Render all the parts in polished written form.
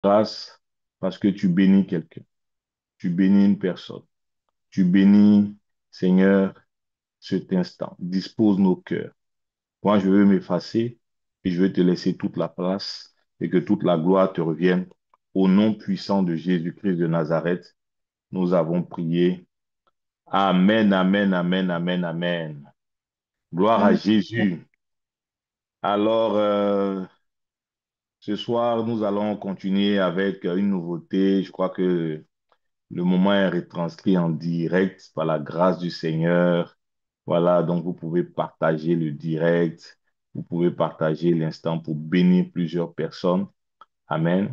grâce parce que tu bénis quelqu'un, tu bénis une personne, tu bénis, Seigneur, cet instant. Dispose nos cœurs. Moi, je veux m'effacer et je veux te laisser toute la place et que toute la gloire te revienne. Au nom puissant de Jésus-Christ de Nazareth, nous avons prié. Amen, amen, amen, amen, amen. Gloire à Amen. Jésus. Alors, ce soir, nous allons continuer avec une nouveauté. Je crois que le moment est retranscrit en direct par la grâce du Seigneur. Voilà, donc vous pouvez partager le direct, vous pouvez partager l'instant pour bénir plusieurs personnes. Amen.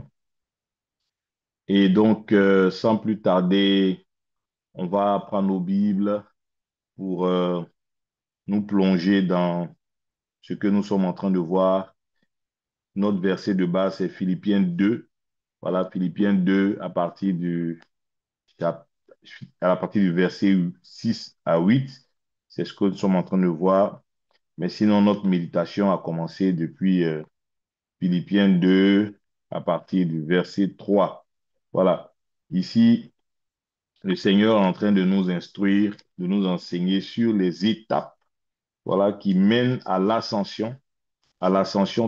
Et donc, sans plus tarder, on va prendre nos Bibles pour nous plonger dans ce que nous sommes en train de voir. Notre verset de base, c'est Philippiens 2. Voilà, Philippiens 2 chap- à partir du verset 6 à 8. C'est ce que nous sommes en train de voir. Mais sinon, notre méditation a commencé depuis Philippiens 2 à partir du verset 3. Voilà. Ici, le Seigneur est en train de nous instruire, de nous enseigner sur les étapes, voilà, qui mènent à l'ascension,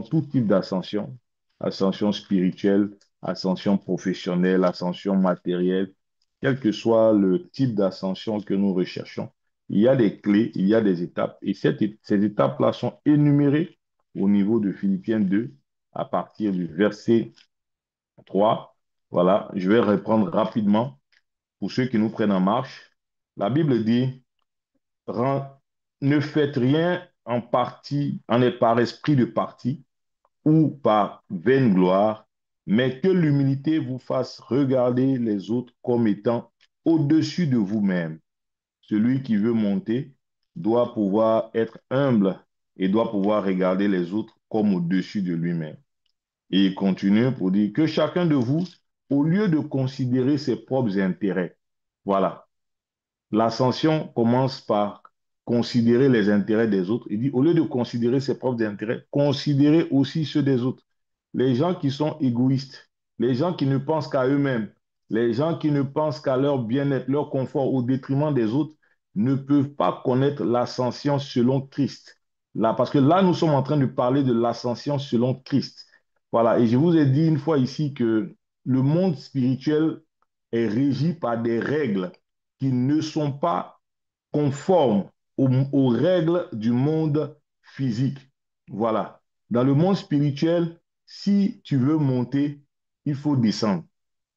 tout type d'ascension, ascension spirituelle, ascension professionnelle, ascension matérielle, quel que soit le type d'ascension que nous recherchons. Il y a des clés, il y a des étapes, et ces étapes-là sont énumérées au niveau de Philippiens 2 à partir du verset 3. Voilà, je vais reprendre rapidement pour ceux qui nous prennent en marche. La Bible dit, Ren- ne faites rien en partie, par esprit de parti, ou par vaine gloire, mais que l'humilité vous fasse regarder les autres comme étant au-dessus de vous-même. Celui qui veut monter doit pouvoir être humble et doit pouvoir regarder les autres comme au-dessus de lui-même. Et il continue pour dire que chacun de vous, au lieu de considérer ses propres intérêts, voilà, l'ascension commence par considérer les intérêts des autres. Il dit, au lieu de considérer ses propres intérêts, considérez aussi ceux des autres. Les gens qui sont égoïstes, les gens qui ne pensent qu'à eux-mêmes, les gens qui ne pensent qu'à leur bien-être, leur confort au détriment des autres, ne peuvent pas connaître l'ascension selon Christ. Là, parce que là, nous sommes en train de parler de l'ascension selon Christ. Voilà, et je vous ai dit une fois ici que le monde spirituel est régi par des règles qui ne sont pas conformes aux règles du monde physique. Voilà. Dans le monde spirituel, si tu veux monter, il faut descendre.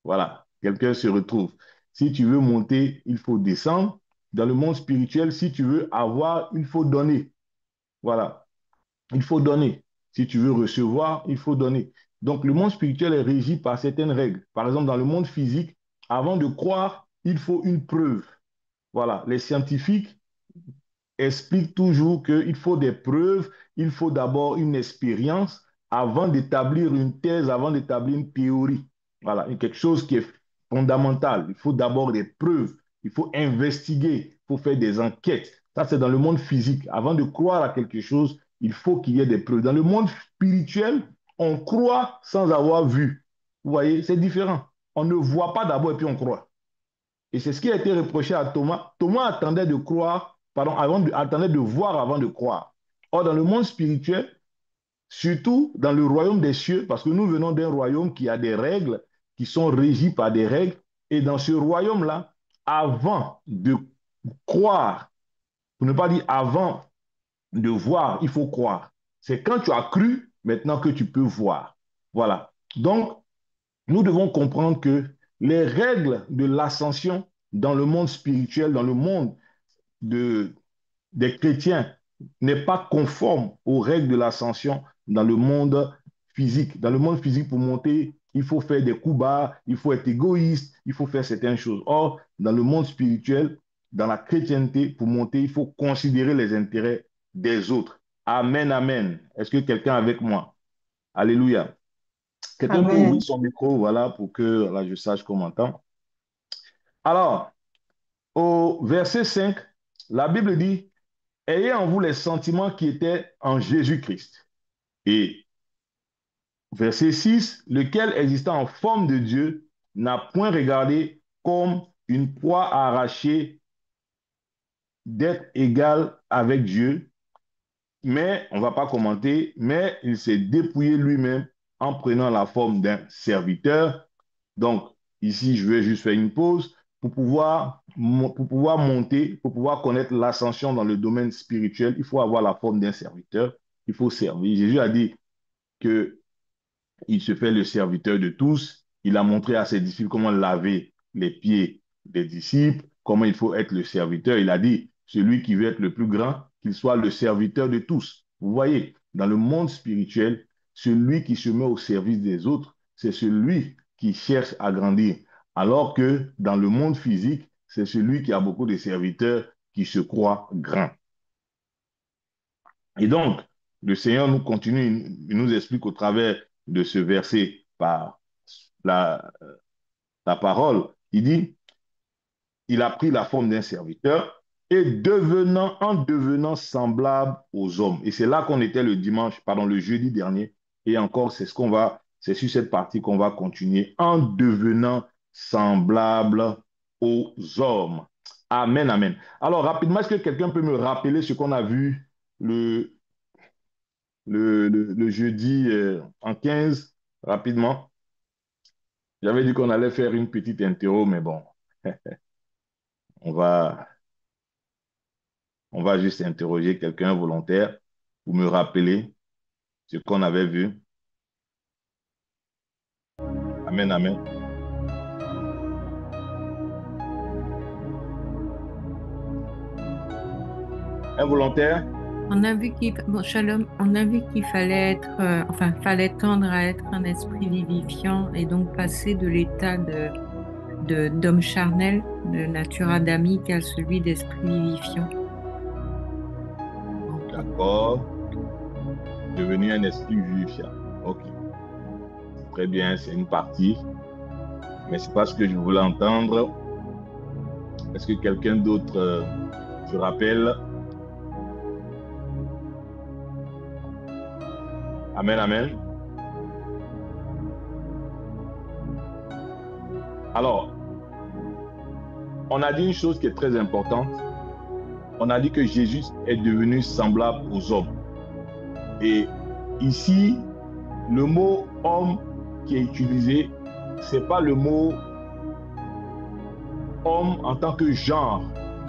Voilà. Quelqu'un se retrouve. Si tu veux monter, il faut descendre. Dans le monde spirituel, si tu veux avoir, il faut donner. Voilà. Il faut donner. Si tu veux recevoir, il faut donner. Donc, le monde spirituel est régi par certaines règles. Par exemple, dans le monde physique, avant de croire, il faut une preuve. Voilà, les scientifiques expliquent toujours qu'il faut des preuves, il faut d'abord une expérience avant d'établir une thèse, avant d'établir une théorie. Voilà, quelque chose qui est fondamental. Il faut d'abord des preuves, il faut investiguer, il faut faire des enquêtes. Ça, c'est dans le monde physique. Avant de croire à quelque chose, il faut qu'il y ait des preuves. Dans le monde spirituel, on croit sans avoir vu. Vous voyez, c'est différent. On ne voit pas d'abord et puis on croit. Et c'est ce qui a été reproché à Thomas. Thomas attendait de croire, pardon, attendait de voir avant de croire. Or, dans le monde spirituel, surtout dans le royaume des cieux, parce que nous venons d'un royaume qui a des règles, qui sont régies par des règles, et dans ce royaume-là, avant de croire, pour ne pas dire avant de voir, il faut croire. C'est quand tu as cru, maintenant que tu peux voir. Voilà. Donc, nous devons comprendre que les règles de l'ascension dans le monde spirituel, dans le monde de, des chrétiens, n'est pas conforme aux règles de l'ascension dans le monde physique. Dans le monde physique, pour monter, il faut faire des coups bas, il faut être égoïste, il faut faire certaines choses. Or, dans le monde spirituel, dans la chrétienté, pour monter, il faut considérer les intérêts des autres. Amen, amen. Est-ce que quelqu'un est avec moi? Alléluia. Quelqu'un peut ouvrir Amen. son micro, voilà, pour que là, je sache comment entend. Alors, au verset 5, la Bible dit, ayez en vous les sentiments qui étaient en Jésus-Christ. Et Verset 6, lequel existant en forme de Dieu n'a point regardé comme une proie à arracher d'être égal avec Dieu, mais on ne va pas commenter, mais il s'est dépouillé lui-même en prenant la forme d'un serviteur. Donc, ici, je vais juste faire une pause pour pouvoir monter, pour pouvoir connaître l'ascension dans le domaine spirituel. Il faut avoir la forme d'un serviteur, il faut servir. Jésus a dit que il se fait le serviteur de tous. Il a montré à ses disciples comment laver les pieds des disciples, comment il faut être le serviteur. Il a dit, celui qui veut être le plus grand, qu'il soit le serviteur de tous. Vous voyez, dans le monde spirituel, celui qui se met au service des autres, c'est celui qui cherche à grandir. Alors que dans le monde physique, c'est celui qui a beaucoup de serviteurs qui se croient grands. Et donc, le Seigneur nous continue, il nous explique au travers de ce verset par la, la parole. Il dit, il a pris la forme d'un serviteur et en devenant semblable aux hommes. Et c'est là qu'on était le dimanche, pardon, le jeudi dernier. Et encore, c'est sur cette partie qu'on va continuer en devenant semblable aux hommes. Amen, amen. Alors, rapidement, est-ce que quelqu'un peut me rappeler ce qu'on a vu le, le jeudi en 15 rapidement? J'avais dit qu'on allait faire une petite interro, mais bon, on va, on va juste interroger quelqu'un volontaire pour me rappeler ce qu'on avait vu. Amen, amen. Un volontaire? On a vu bon, Shalom, on a vu qu'il fallait être, fallait tendre à être un esprit vivifiant et donc passer de l'état d'homme charnel, de nature adamique, à celui d'esprit vivifiant. D'accord. Devenir un esprit vivifiant. Ok. Très bien, c'est une partie. Mais c'est pas ce que je voulais entendre. Est-ce que quelqu'un d'autre se rappelle? Amen, amen. Alors, on a dit une chose qui est très importante. On a dit que Jésus est devenu semblable aux hommes. Et ici, le mot homme qui est utilisé, c'est pas le mot homme en tant que genre,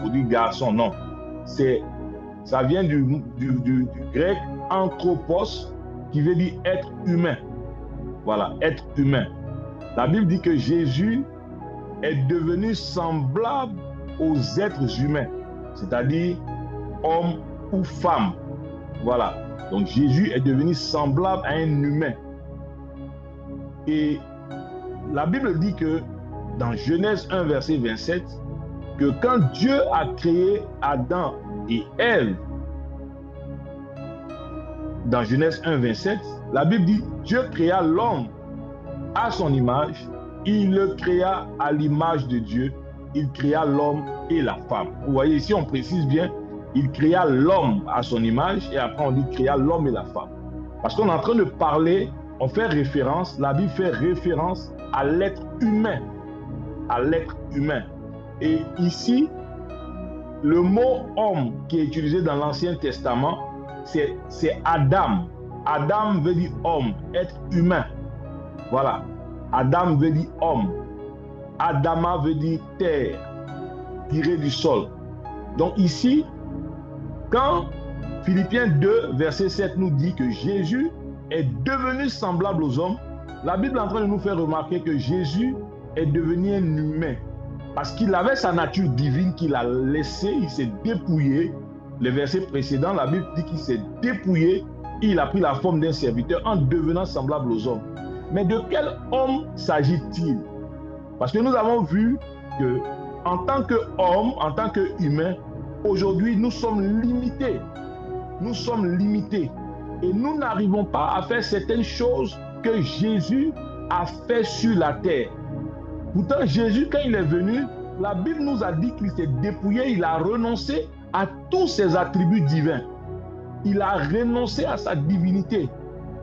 ou du garçon, non. Ça vient du grec anthropos, qui veut dire être humain. Voilà, être humain. La Bible dit que Jésus est devenu semblable aux êtres humains, c'est-à-dire homme ou femme. Voilà. Donc Jésus est devenu semblable à un humain. Et la Bible dit que dans Genèse 1, verset 27, que quand Dieu a créé Adam et Ève, dans Genèse 1, 27, la Bible dit Dieu créa l'homme à son image, il le créa à l'image de Dieu, il créa l'homme et la femme. Vous voyez ici, on précise bien, il créa l'homme à son image et après on dit créa l'homme et la femme. Parce qu'on est en train de parler, on fait référence, la Bible fait référence à l'être humain, à l'être humain. Et ici, le mot homme qui est utilisé dans l'Ancien Testament, c'est Adam. Adam veut dire homme, être humain. Voilà. Adam veut dire homme. Adama veut dire terre, tiré du sol. Donc ici, quand Philippiens 2, verset 7 nous dit que Jésus est devenu semblable aux hommes, la Bible est en train de nous faire remarquer que Jésus est devenu un humain. Parce qu'il avait sa nature divine qu'il a laissée, il s'est dépouillé. Le verset précédent, la Bible dit qu'il s'est dépouillé, il a pris la forme d'un serviteur en devenant semblable aux hommes. Mais de quel homme s'agit-il? Parce que nous avons vu que en tant qu'homme, en tant qu'humain, aujourd'hui, nous sommes limités. Nous sommes limités. Et nous n'arrivons pas à faire certaines choses que Jésus a fait sur la terre. Pourtant, Jésus, quand il est venu, la Bible nous a dit qu'il s'est dépouillé, il a renoncé à tous ses attributs divins. Il a renoncé à sa divinité.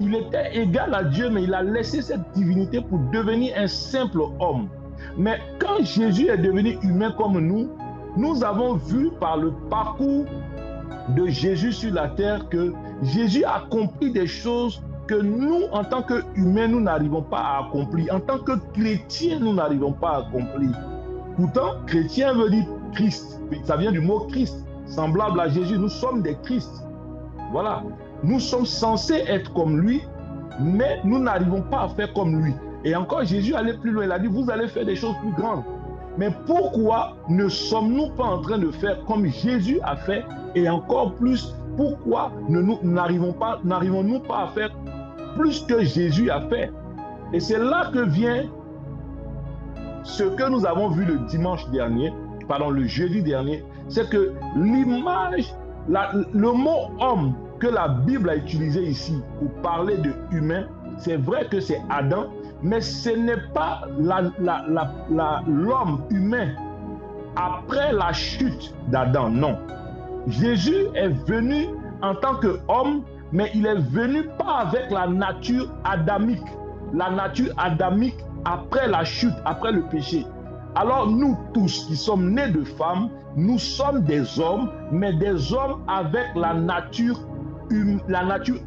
Il était égal à Dieu, mais il a laissé cette divinité pour devenir un simple homme. Mais quand Jésus est devenu humain comme nous avons vu par le parcours de Jésus sur la terre que Jésus a accompli des choses que nous, en tant qu'humains, nous n'arrivons pas à accomplir. En tant que chrétiens, nous n'arrivons pas à accomplir. Pourtant, chrétien veut dire Christ. Ça vient du mot Christ, semblable à Jésus. Nous sommes des Christ. Voilà. Nous sommes censés être comme lui, mais nous n'arrivons pas à faire comme lui. Et encore, Jésus allait plus loin. Il a dit, vous allez faire des choses plus grandes. Mais pourquoi ne sommes-nous pas en train de faire comme Jésus a fait? Et encore plus, pourquoi n'arrivons-nous pas à faire plus que Jésus a fait? Et c'est là que vient ce que nous avons vu le jeudi dernier, c'est que l'image, le mot homme que la Bible a utilisé ici pour parler de humain, c'est vrai que c'est Adam, mais ce n'est pas l'homme humain après la chute d'Adam, non. Jésus est venu en tant qu'homme, mais il est venu pas avec la nature adamique. La nature adamique après la chute, après le péché. Alors nous tous qui sommes nés de femmes, nous sommes des hommes, mais des hommes avec la nature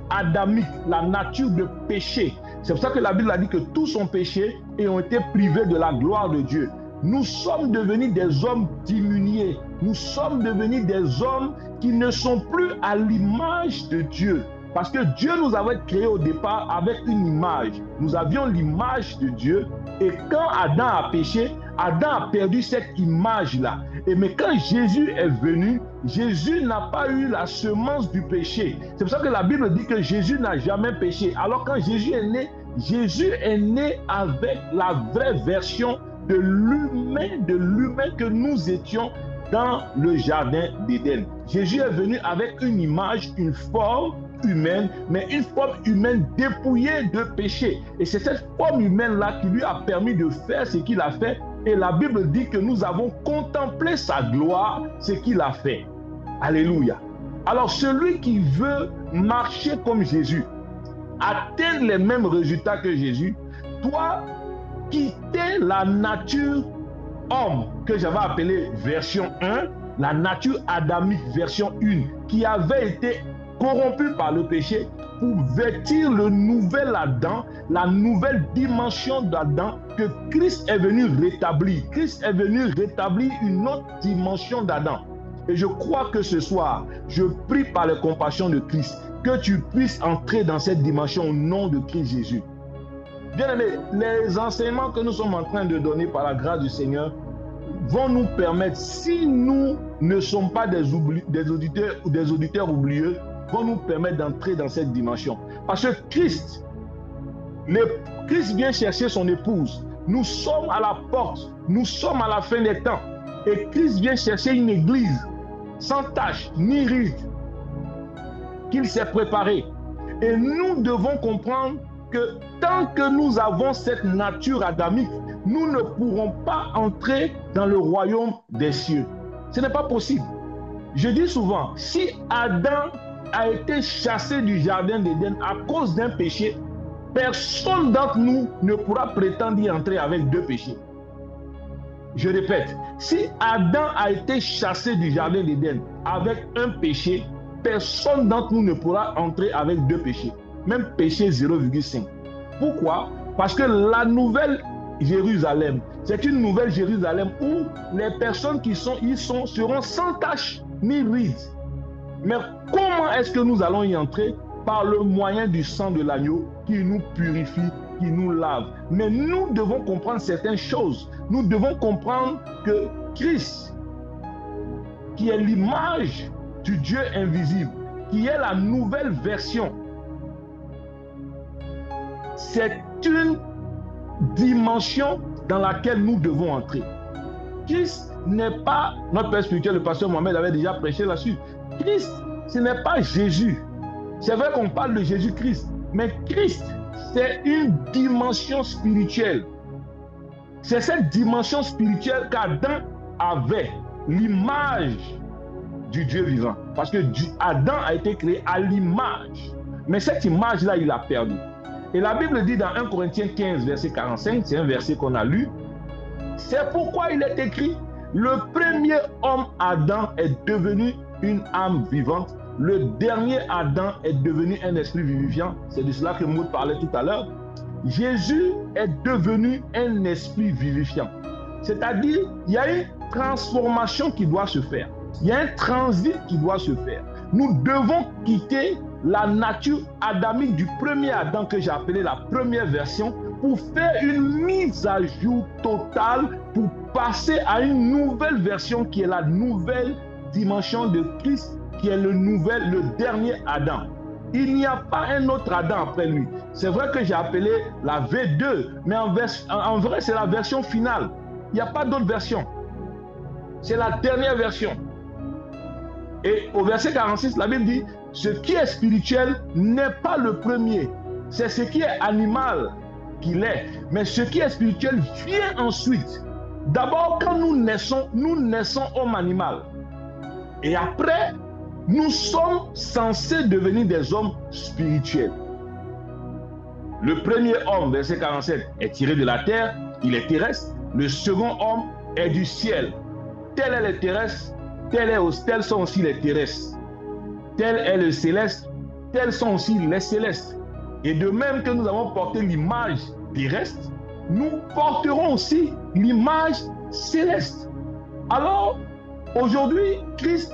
adamique, la nature de péché. C'est pour ça que la Bible a dit que tous ont péché et ont été privés de la gloire de Dieu. Nous sommes devenus des hommes diminués. Nous sommes devenus des hommes qui ne sont plus à l'image de Dieu. Parce que Dieu nous avait créés au départ avec une image. Nous avions l'image de Dieu. Et quand Adam a péché, Adam a perdu cette image-là. Mais quand Jésus est venu, Jésus n'a pas eu la semence du péché. C'est pour ça que la Bible dit que Jésus n'a jamais péché. Alors quand Jésus est né avec la vraie version de l'humain que nous étions dans le jardin d'Éden. Jésus est venu avec une image, une forme humaine, mais une forme humaine dépouillée de péché. Et c'est cette forme humaine-là qui lui a permis de faire ce qu'il a fait. Et la Bible dit que nous avons contemplé sa gloire, ce qu'il a fait. Alléluia. Alors celui qui veut marcher comme Jésus, atteindre les mêmes résultats que Jésus, doit quitter la nature homme que j'avais appelée version 1, la nature adamique version 1, qui avait été corrompue par le péché, pour vêtir le nouvel Adam, la nouvelle dimension d'Adam que Christ est venu rétablir. Christ est venu rétablir une autre dimension d'Adam. Et je crois que ce soir, je prie par les compassions de Christ que tu puisses entrer dans cette dimension au nom de Christ Jésus. Bien-aimés, les enseignements que nous sommes en train de donner par la grâce du Seigneur vont nous permettre, si nous ne sommes pas des auditeurs oublieux, vont nous permettre d'entrer dans cette dimension. Parce que Christ vient chercher son épouse. Nous sommes à la porte, nous sommes à la fin des temps. Et Christ vient chercher une église sans tache ni ride, qu'il s'est préparé. Et nous devons comprendre que tant que nous avons cette nature adamique, nous ne pourrons pas entrer dans le royaume des cieux. Ce n'est pas possible. Je dis souvent, si Adam a été chassé du jardin d'Éden à cause d'un péché, personne d'entre nous ne pourra prétendre y entrer avec deux péchés. Je répète, si Adam a été chassé du jardin d'Éden avec un péché, personne d'entre nous ne pourra entrer avec deux péchés, même péché 0,5. Pourquoi? Parce que la nouvelle Jérusalem, c'est une nouvelle Jérusalem où les personnes qui seront sans tache ni ride. Mais comment est-ce que nous allons y entrer? Par le moyen du sang de l'agneau qui nous purifie, qui nous lave. Mais nous devons comprendre certaines choses. Nous devons comprendre que Christ, qui est l'image du Dieu invisible, qui est la nouvelle version, c'est une dimension dans laquelle nous devons entrer. Christ n'est pas, notre père spirituel, le pasteur Mohamed avait déjà prêché là-dessus. Christ, ce n'est pas Jésus. C'est vrai qu'on parle de Jésus-Christ, mais Christ, c'est une dimension spirituelle. C'est cette dimension spirituelle qu'Adam avait, l'image du Dieu vivant. Parce que Adam a été créé à l'image. Mais cette image-là, il l'a perdue. Et la Bible dit dans 1 Corinthiens 15, verset 45, c'est un verset qu'on a lu, c'est pourquoi il est écrit, le premier homme Adam est devenu une âme vivante, le dernier Adam est devenu un esprit vivifiant. C'est de cela que Maud parlait tout à l'heure. Jésus est devenu un esprit vivifiant. C'est-à-dire, il y a une transformation qui doit se faire. Il y a un transit qui doit se faire. Nous devons quitter la nature adamique du premier Adam que j'ai appelé la première version pour faire une mise à jour totale pour passer à une nouvelle version qui est la nouvelle dimension de Christ, qui est le dernier Adam. Il n'y a pas un autre Adam après lui. C'est vrai que j'ai appelé la V2, mais en vrai, c'est la version finale. Il n'y a pas d'autre version. C'est la dernière version. Et au verset 46, la Bible dit, ce qui est spirituel n'est pas le premier. C'est ce qui est animal qu'il est. Mais ce qui est spirituel vient ensuite. D'abord, quand nous naissons homme animal. Et après, nous sommes censés devenir des hommes spirituels. Le premier homme, verset 47, est tiré de la terre, il est terrestre. Le second homme est du ciel. Tel est le terrestre, tels sont aussi les terrestres. Tel est le céleste, tels sont aussi les célestes. Et de même que nous avons porté l'image terrestre, nous porterons aussi l'image céleste. Alors, aujourd'hui, Christ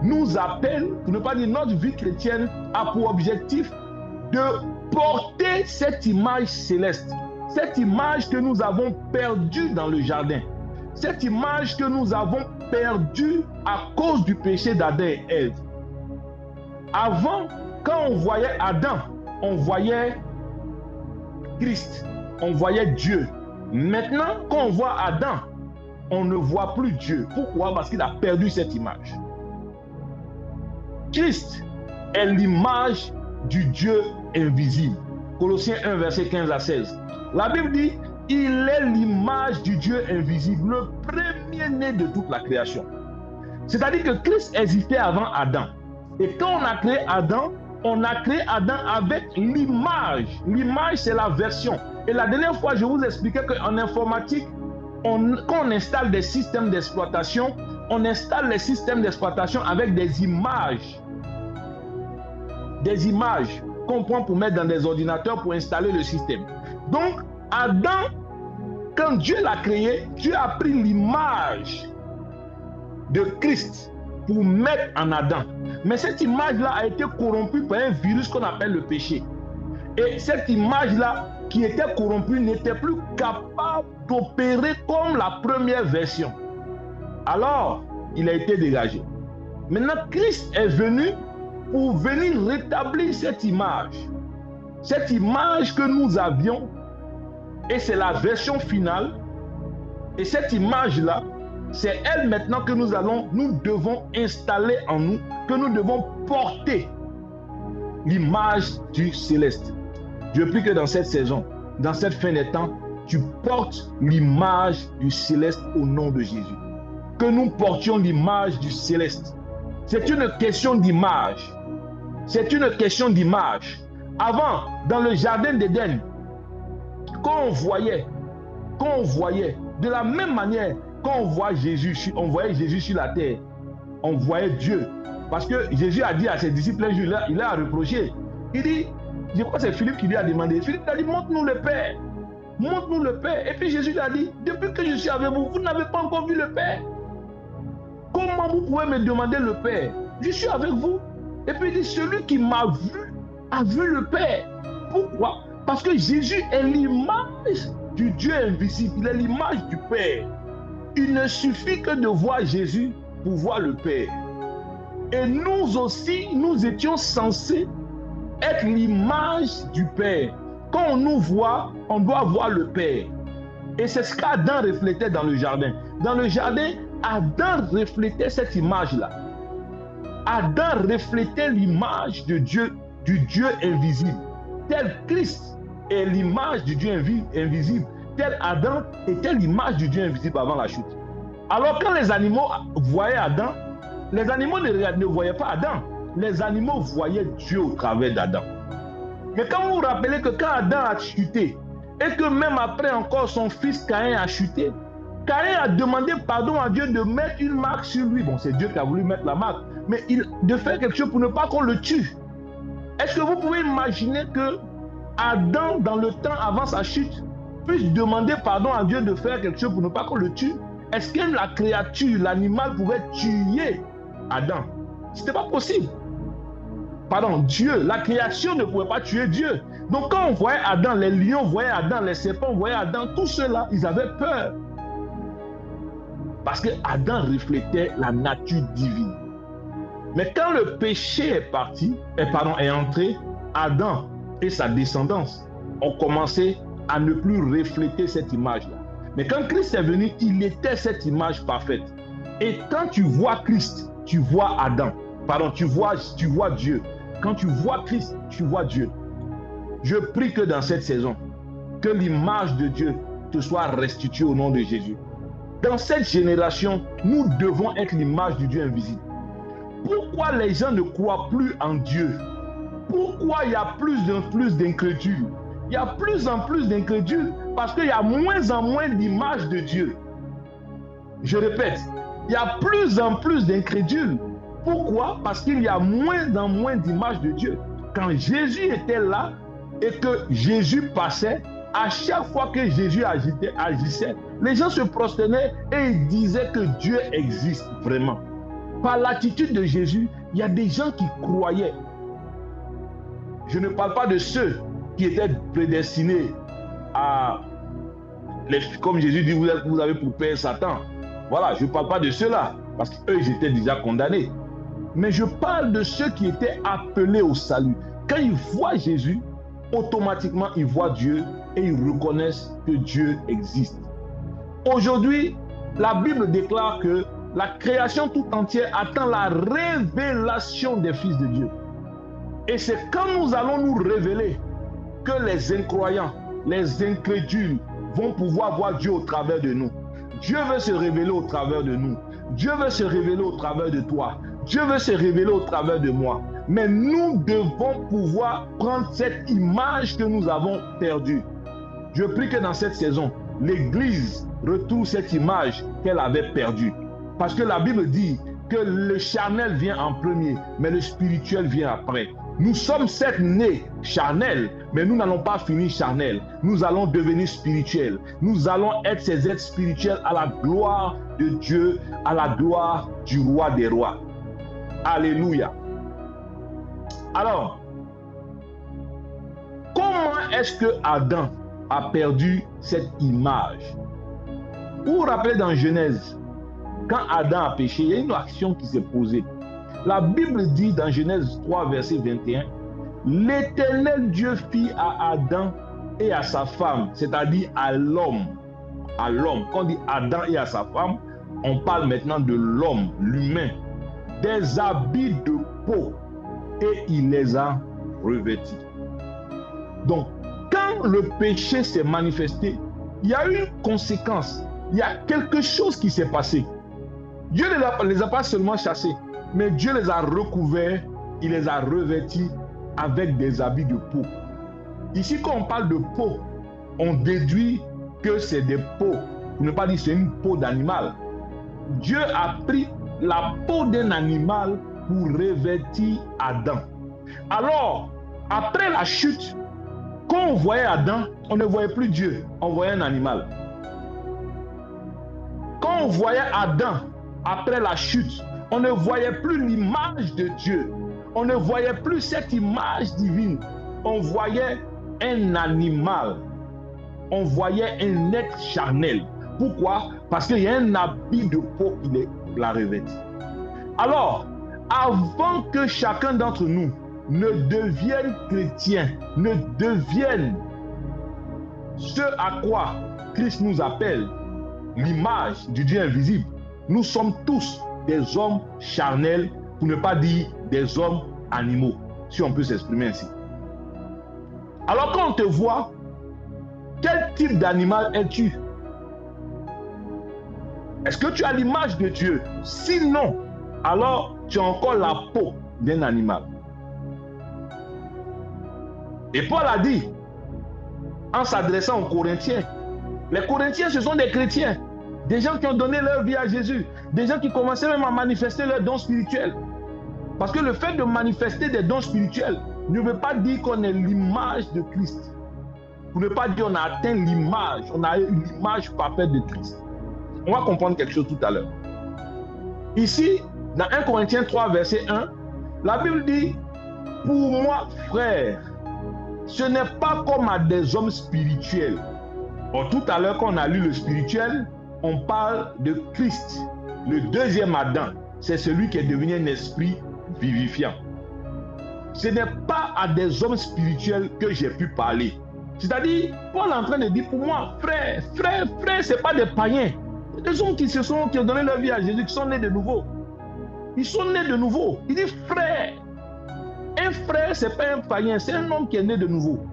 nous appelle, pour ne pas dire notre vie chrétienne, a pour objectif de porter cette image céleste, cette image que nous avons perdue dans le jardin, cette image que nous avons perdue à cause du péché d'Adam et Ève. Avant, quand on voyait Adam, on voyait Christ, on voyait Dieu. Maintenant, quand on voit Adam, on ne voit plus Dieu. Pourquoi? Parce qu'il a perdu cette image. Christ est l'image du Dieu invisible. Colossiens 1, verset 15 à 16. La Bible dit, il est l'image du Dieu invisible, le premier-né de toute la création. C'est-à-dire que Christ existait avant Adam. Et quand on a créé Adam avec l'image. L'image, c'est la version. Et la dernière fois, je vous expliquais qu'en informatique, quand on installe des systèmes d'exploitation, on installe les systèmes d'exploitation avec des images. Des images qu'on prend pour mettre dans des ordinateurs pour installer le système. Donc, Adam, quand Dieu l'a créé, Dieu a pris l'image de Christ pour mettre en Adam. Mais cette image-là a été corrompue par un virus qu'on appelle le péché. Et cette image-là, qui était corrompue, n'était plus capable d'opérer comme la première version. Alors, il a été dégagé. Maintenant, Christ est venu pour venir rétablir cette image. Cette image que nous avions, et c'est la version finale. Et cette image-là, c'est elle maintenant que nous devons installer en nous, que nous devons porter l'image du céleste. Je prie que dans cette saison, dans cette fin des temps, tu portes l'image du céleste au nom de Jésus. Que nous portions l'image du céleste. C'est une question d'image. C'est une question d'image. Avant, dans le jardin d'Éden, quand on voyait, de la même manière, quand on voyait Jésus sur la terre, on voyait Dieu. Parce que Jésus a dit à ses disciples un jour, il a reproché. Il dit, je crois que c'est Philippe qui lui a demandé. Philippe a dit, montre-nous le Père. Montre-nous le Père. Et puis Jésus lui a dit, depuis que je suis avec vous, vous n'avez pas encore vu le Père. Comment vous pouvez me demander le Père? Je suis avec vous. Et puis il dit, celui qui m'a vu a vu le Père. Pourquoi? Parce que Jésus est l'image du Dieu invisible. Il est l'image du Père. Il ne suffit que de voir Jésus pour voir le Père. Et nous aussi, nous étions censés être l'image du Père. Quand on nous voit, on doit voir le Père. Et c'est ce qu'Adam reflétait dans le jardin. Dans le jardin, Adam reflétait cette image-là. Adam reflétait l'image de Dieu, du Dieu invisible. Tel Christ est l'image du Dieu invisible. Tel Adam était l'image du Dieu invisible avant la chute. Alors quand les animaux voyaient Adam, les animaux ne voyaient pas Adam. les animaux voyaient Dieu au travers d'Adam. Mais quand vous vous rappelez que quand Adam a chuté, et que même après encore son fils Caïn a chuté, Caïn a demandé pardon à Dieu de mettre une marque sur lui. Bon, c'est Dieu qui a voulu mettre la marque, mais de faire quelque chose pour ne pas qu'on le tue. Est-ce que vous pouvez imaginer que Adam, dans le temps avant sa chute, puisse demander pardon à Dieu de faire quelque chose pour ne pas qu'on le tue? Est-ce que la créature, l'animal pouvait tuer Adam? Ce n'était pas possible. Pardon, Dieu, la création ne pouvait pas tuer Dieu. Donc quand on voyait Adam, les lions voyaient Adam, les serpents voyaient Adam, tous ceux-là, ils avaient peur. Parce que Adam reflétait la nature divine. Mais quand le péché est entré, Adam et sa descendance ont commencé à ne plus refléter cette image-là. Mais quand Christ est venu, il était cette image parfaite. Et quand tu vois Christ, tu vois Adam. Pardon, tu vois Dieu. Quand tu vois Christ, tu vois Dieu. Je prie que dans cette saison, que l'image de Dieu te soit restituée au nom de Jésus. Dans cette génération, nous devons être l'image du Dieu invisible. Pourquoi les gens ne croient plus en Dieu? Pourquoi il y a plus en plus d'incrédules? Il y a plus en plus d'incrédules parce qu'il y a moins en moins d'images de Dieu. Je répète, il y a plus en plus d'incrédules. Pourquoi? Parce qu'il y a moins en moins d'images de Dieu. Quand Jésus était là et que Jésus passait, à chaque fois que Jésus agissait, les gens se prosternaient et ils disaient que Dieu existe vraiment. Par l'attitude de Jésus, il y a des gens qui croyaient. Je ne parle pas de ceux qui étaient prédestinés à, comme Jésus dit, vous avez pour père Satan. Voilà, je ne parle pas de ceux-là, parce qu'eux, ils étaient déjà condamnés. Mais je parle de ceux qui étaient appelés au salut. Quand ils voient Jésus, automatiquement, ils voient Dieu et ils reconnaissent que Dieu existe. Aujourd'hui, la Bible déclare que la création tout entière attend la révélation des fils de Dieu. Et c'est quand nous allons nous révéler que les incroyants, les incrédules vont pouvoir voir Dieu au travers de nous. Dieu veut se révéler au travers de nous. Dieu veut se révéler au travers de toi. Dieu veut se révéler au travers de moi. Mais nous devons pouvoir prendre cette image que nous avons perdue. Je prie que dans cette saison, l'Église retrouve cette image qu'elle avait perdue. Parce que la Bible dit que le charnel vient en premier, mais le spirituel vient après. Nous sommes certes nés charnels, mais nous n'allons pas finir charnels. Nous allons devenir spirituels. Nous allons être ces êtres spirituels à la gloire de Dieu, à la gloire du roi des rois. Alléluia. Alors, comment est-ce que Adam a perdu cette image? Vous vous rappelez dans Genèse, quand Adam a péché, il y a une action qui s'est posée. La Bible dit dans Genèse 3, verset 21, l'Éternel Dieu fit à Adam et à sa femme, c'est-à-dire à l'homme. À l'homme. Quand on dit Adam et à sa femme, on parle maintenant de l'homme, l'humain, des habits de peau, et il les a revêtis. Donc, quand le péché s'est manifesté, il y a eu une conséquence. Il y a quelque chose qui s'est passé. Dieu ne les a pas seulement chassés, mais Dieu les a recouverts, il les a revêtis avec des habits de peau. Ici, quand on parle de peau, on déduit que c'est des peaux, pour ne pas dire que c'est une peau d'animal. Dieu a pris la peau d'un animal pour revêtir Adam. Alors, après la chute, quand on voyait Adam, on ne voyait plus Dieu, on voyait un animal. Quand on voyait Adam, après la chute, on ne voyait plus l'image de Dieu. On ne voyait plus cette image divine. On voyait un animal. On voyait un être charnel. Pourquoi? Parce qu'il y a un habit de peau qui l'a revêti. Alors, avant que chacun d'entre nous ne devienne chrétien, ne devienne ce à quoi Christ nous appelle, l'image du Dieu invisible, nous sommes tous des hommes charnels, pour ne pas dire des hommes animaux, si on peut s'exprimer ainsi. Alors quand on te voit, quel type d'animal es-tu? Est-ce que tu as l'image de Dieu? Sinon, alors tu as encore la peau d'un animal. Et Paul a dit, en s'adressant aux Corinthiens, les Corinthiens, ce sont des chrétiens, des gens qui ont donné leur vie à Jésus, des gens qui commençaient même à manifester leurs dons spirituels. Parce que le fait de manifester des dons spirituels ne veut pas dire qu'on est l'image de Christ. Pour ne pas dire qu'on a atteint l'image, on a une image parfaite de Christ. On va comprendre quelque chose tout à l'heure. Ici, dans 1 Corinthiens 3, verset 1, la Bible dit, pour moi, frère, ce n'est pas comme à des hommes spirituels. Or, tout à l'heure, quand on a lu le spirituel, on parle de Christ. Le deuxième Adam, c'est celui qui est devenu un esprit vivifiant. Ce n'est pas à des hommes spirituels que j'ai pu parler. C'est-à-dire, Paul est en train de dire, pour moi, frère, ce n'est pas des païens. Des hommes qui ont donné leur vie à Jésus, qui sont nés de nouveau. Ils sont nés de nouveau. Il dit frère. Un frère, ce n'est pas un païen, c'est un homme qui est né de nouveau.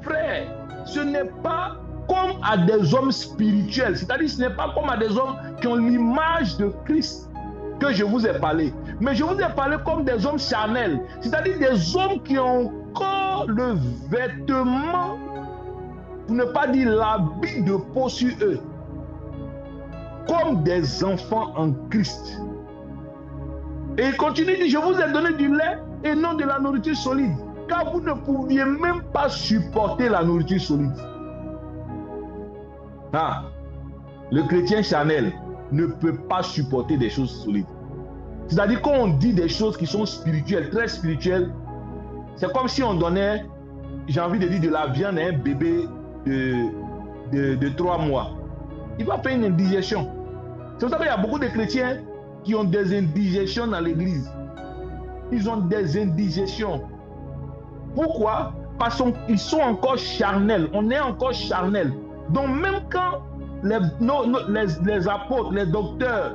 Frère, ce n'est pas comme à des hommes spirituels. C'est-à-dire, ce n'est pas comme à des hommes qui ont l'image de Christ que je vous ai parlé. Mais je vous ai parlé comme des hommes charnels. C'est-à-dire des hommes qui ont encore le vêtement, pour ne pas dire l'habit de peau sur eux. Comme des enfants en Christ. Et il continue, il dit, je vous ai donné du lait et non de la nourriture solide, car vous ne pouviez même pas supporter la nourriture solide. Ah, le chrétien charnel ne peut pas supporter des choses solides. C'est-à-dire quand on dit des choses qui sont spirituelles, très spirituelles, c'est comme si on donnait, j'ai envie de dire, de la viande à un bébé de 3 mois. Il va faire une indigestion. C'est pour ça qu'il y a beaucoup de chrétiens qui ont des indigestions dans l'église. Ils ont des indigestions. Pourquoi? Parce qu'ils sont encore charnels. On est encore charnels. Donc même quand les apôtres, les docteurs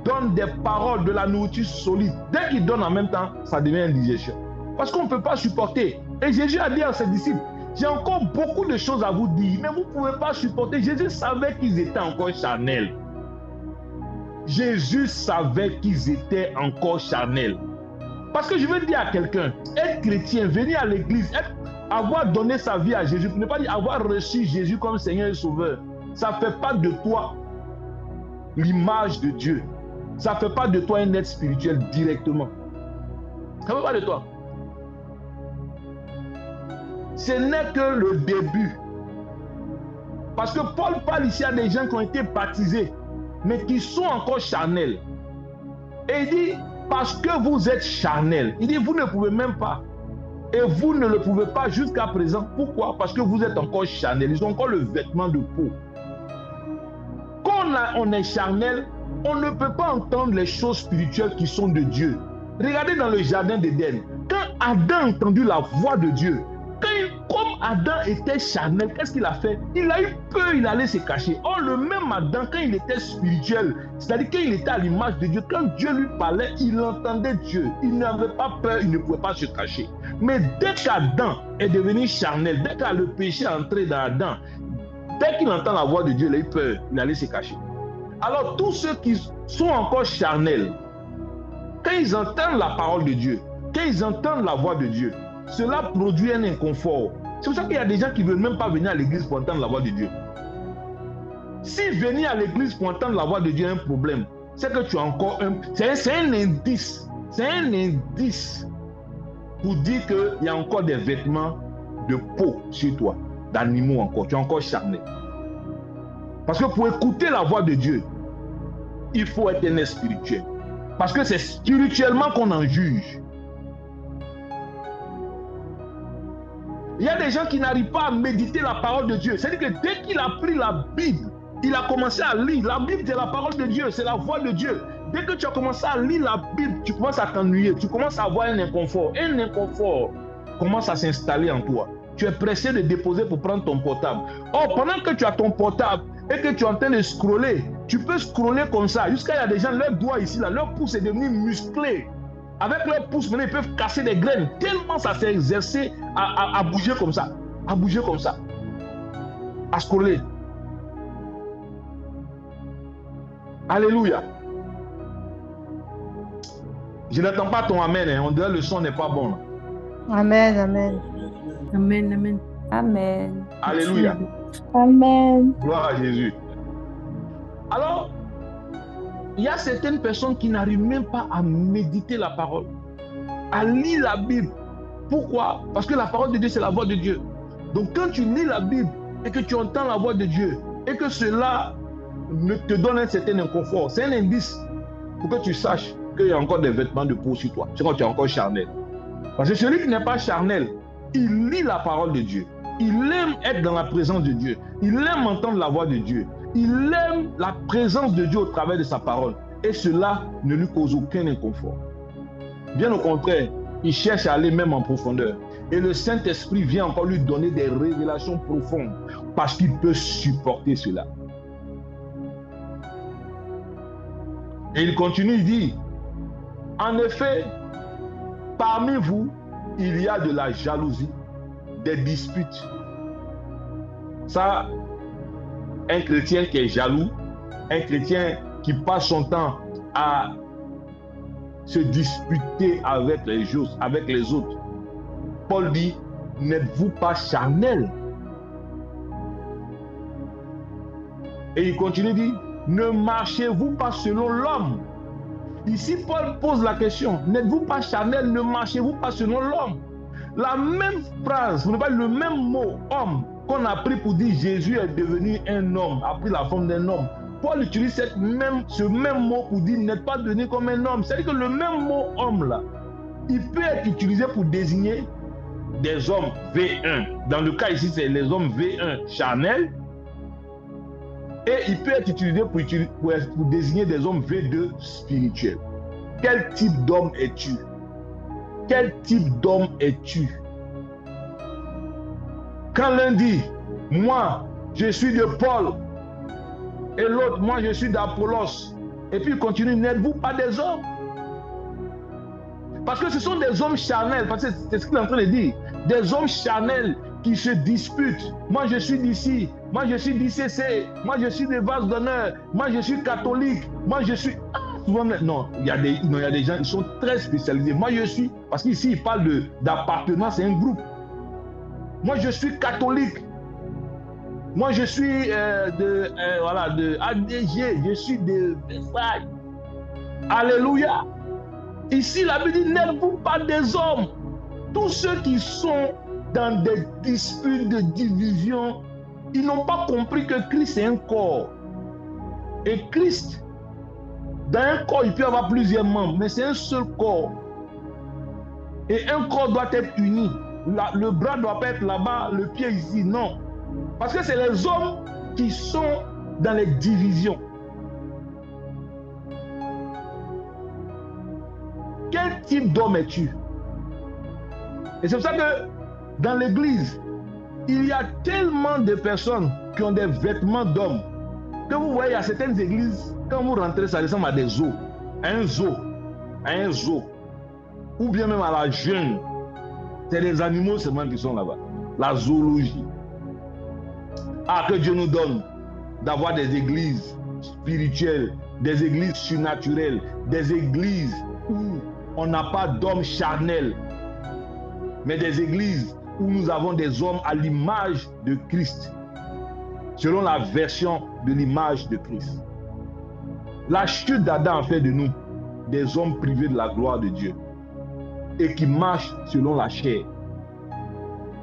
donnent des paroles de la nourriture solide, dès qu'ils donnent en même temps, ça devient indigestion. Parce qu'on ne peut pas supporter. Et Jésus a dit à ses disciples, j'ai encore beaucoup de choses à vous dire, mais vous ne pouvez pas supporter. Jésus savait qu'ils étaient encore charnels. Jésus savait qu'ils étaient encore charnels. Parce que je veux dire à quelqu'un, être chrétien, venir à l'église, avoir donné sa vie à Jésus, pour ne pas dire avoir reçu Jésus comme Seigneur et Sauveur, ça ne fait pas de toi l'image de Dieu. Ça ne fait pas de toi un être spirituel directement. Ça ne fait pas de toi. Ce n'est que le début. Parce que Paul parle ici à des gens qui ont été baptisés, mais qui sont encore charnels. Et il dit, parce que vous êtes charnels, il dit, vous ne pouvez même pas. Et vous ne le pouvez pas jusqu'à présent. Pourquoi? Parce que vous êtes encore charnels. Ils ont encore le vêtement de peau. Quand on est charnel, on ne peut pas entendre les choses spirituelles qui sont de Dieu. Regardez dans le jardin d'Éden. Quand Adam a entendu la voix de Dieu, comme Adam était charnel, qu'est-ce qu'il a fait? Il a eu peur, il allait se cacher. Or, le même Adam, quand il était spirituel, c'est-à-dire quand il était à l'image de Dieu, quand Dieu lui parlait, il entendait Dieu. Il n'avait pas peur, il ne pouvait pas se cacher. Mais dès qu'Adam est devenu charnel, dès que le péché est entré dans Adam, dès qu'il entend la voix de Dieu, il a eu peur, il allait se cacher. Alors, tous ceux qui sont encore charnels, quand ils entendent la parole de Dieu, quand ils entendent la voix de Dieu, cela produit un inconfort. C'est pour ça qu'il y a des gens qui ne veulent même pas venir à l'église pour entendre la voix de Dieu. Si venir à l'église pour entendre la voix de Dieu est un problème, c'est que tu as encore un... C'est un indice. C'est un indice pour dire qu'il y a encore des vêtements de peau sur toi, d'animaux encore. Tu es encore charnel. Parce que pour écouter la voix de Dieu, il faut être un être spirituel. Parce que c'est spirituellement qu'on en juge. Il y a des gens qui n'arrivent pas à méditer la parole de Dieu. C'est-à-dire que dès qu'il a pris la Bible, il a commencé à lire. La Bible, c'est la parole de Dieu, c'est la voix de Dieu. Dès que tu as commencé à lire la Bible, tu commences à t'ennuyer, tu commences à avoir un inconfort. Un inconfort commence à s'installer en toi. Tu es pressé de déposer pour prendre ton portable. Or, pendant que tu as ton portable et que tu es en train de scroller, tu peux scroller comme ça. Jusqu'à il y a des gens, leurs doigts ici, là, leur pouce est devenu musclé. Avec leurs pouces, maintenant, ils peuvent casser des graines. Tellement ça s'est exercé à bouger comme ça. À bouger comme ça. À scroller. Alléluia. Je n'entends pas ton amen, hein. On dirait que le son n'est pas bon. Amen, amen. Amen, amen. Amen. Alléluia. Amen. Gloire à Jésus. Alors, il y a certaines personnes qui n'arrivent même pas à méditer la parole, à lire la Bible. Pourquoi? Parce que la parole de Dieu, c'est la voix de Dieu. Donc quand tu lis la Bible et que tu entends la voix de Dieu et que cela ne te donne un certain inconfort, c'est un indice pour que tu saches qu'il y a encore des vêtements de peau sur toi. C'est quand tu es encore charnel. Parce que celui qui n'est pas charnel, il lit la parole de Dieu. Il aime être dans la présence de Dieu. Il aime entendre la voix de Dieu. Il aime la présence de Dieu au travers de sa parole. Et cela ne lui cause aucun inconfort. Bien au contraire, il cherche à aller même en profondeur. Et le Saint-Esprit vient encore lui donner des révélations profondes parce qu'il peut supporter cela. Et il continue, il dit, en effet, parmi vous, il y a de la jalousie, des disputes. Ça, un chrétien qui est jaloux, un chrétien qui passe son temps à se disputer avec les autres. Paul dit, n'êtes-vous pas charnel? Et il continue, dit, ne marchez-vous pas selon l'homme? Ici, Paul pose la question, n'êtes-vous pas charnel, ne marchez-vous pas selon l'homme? La même phrase, vous n'avez pas le même mot, homme, qu'on a pris pour dire Jésus est devenu un homme, a pris la forme d'un homme. Paul utilise ce même mot pour dire n'êtes pas devenu comme un homme. C'est-à-dire que le même mot homme là, il peut être utilisé pour désigner des hommes V1. Dans le cas ici, c'est les hommes V1 charnels. Et il peut être utilisé pour désigner des hommes V2 spirituels. Quel type d'homme es-tu? Quel type d'homme es-tu? Quand l'un dit, moi, je suis de Paul, et l'autre, moi, je suis d'Apollos, et puis il continue, n'êtes-vous pas des hommes? Parce que ce sont des hommes charnels, parce que c'est ce qu'il est en train de dire, des hommes charnels qui se disputent. Moi, je suis d'ici, moi, je suis d'ICC, moi, je suis des vases d'honneur, moi, je suis catholique, moi, je suis... Non, il y a des gens qui sont très spécialisés. Moi, je suis, parce qu'ici, il parle d'appartenance à un groupe. Moi, je suis catholique. Moi, je suis de ADG, je suis de Versailles. Alléluia. Ici, la Bible dit, n'êtes-vous pas des hommes? Tous ceux qui sont dans des disputes de division, ils n'ont pas compris que Christ est un corps. Et Christ, dans un corps, il peut y avoir plusieurs membres, mais c'est un seul corps. Et un corps doit être uni. Le bras ne doit pas être là-bas, le pied ici, non. Parce que c'est les hommes qui sont dans les divisions. Quel type d'homme es-tu? Et c'est pour ça que dans l'église, il y a tellement de personnes qui ont des vêtements d'hommes que vous voyez à certaines églises, quand vous rentrez, ça ressemble à des zoos, à un zoo, ou bien même à la jungle. C'est les animaux seulement qui sont là-bas. La zoologie. Ah, que Dieu nous donne d'avoir des églises spirituelles, des églises surnaturelles, des églises où on n'a pas d'hommes charnels, mais des églises où nous avons des hommes à l'image de Christ, selon la version de l'image de Christ. La chute d'Adam a fait de nous des hommes privés de la gloire de Dieu et qui marchent selon la chair.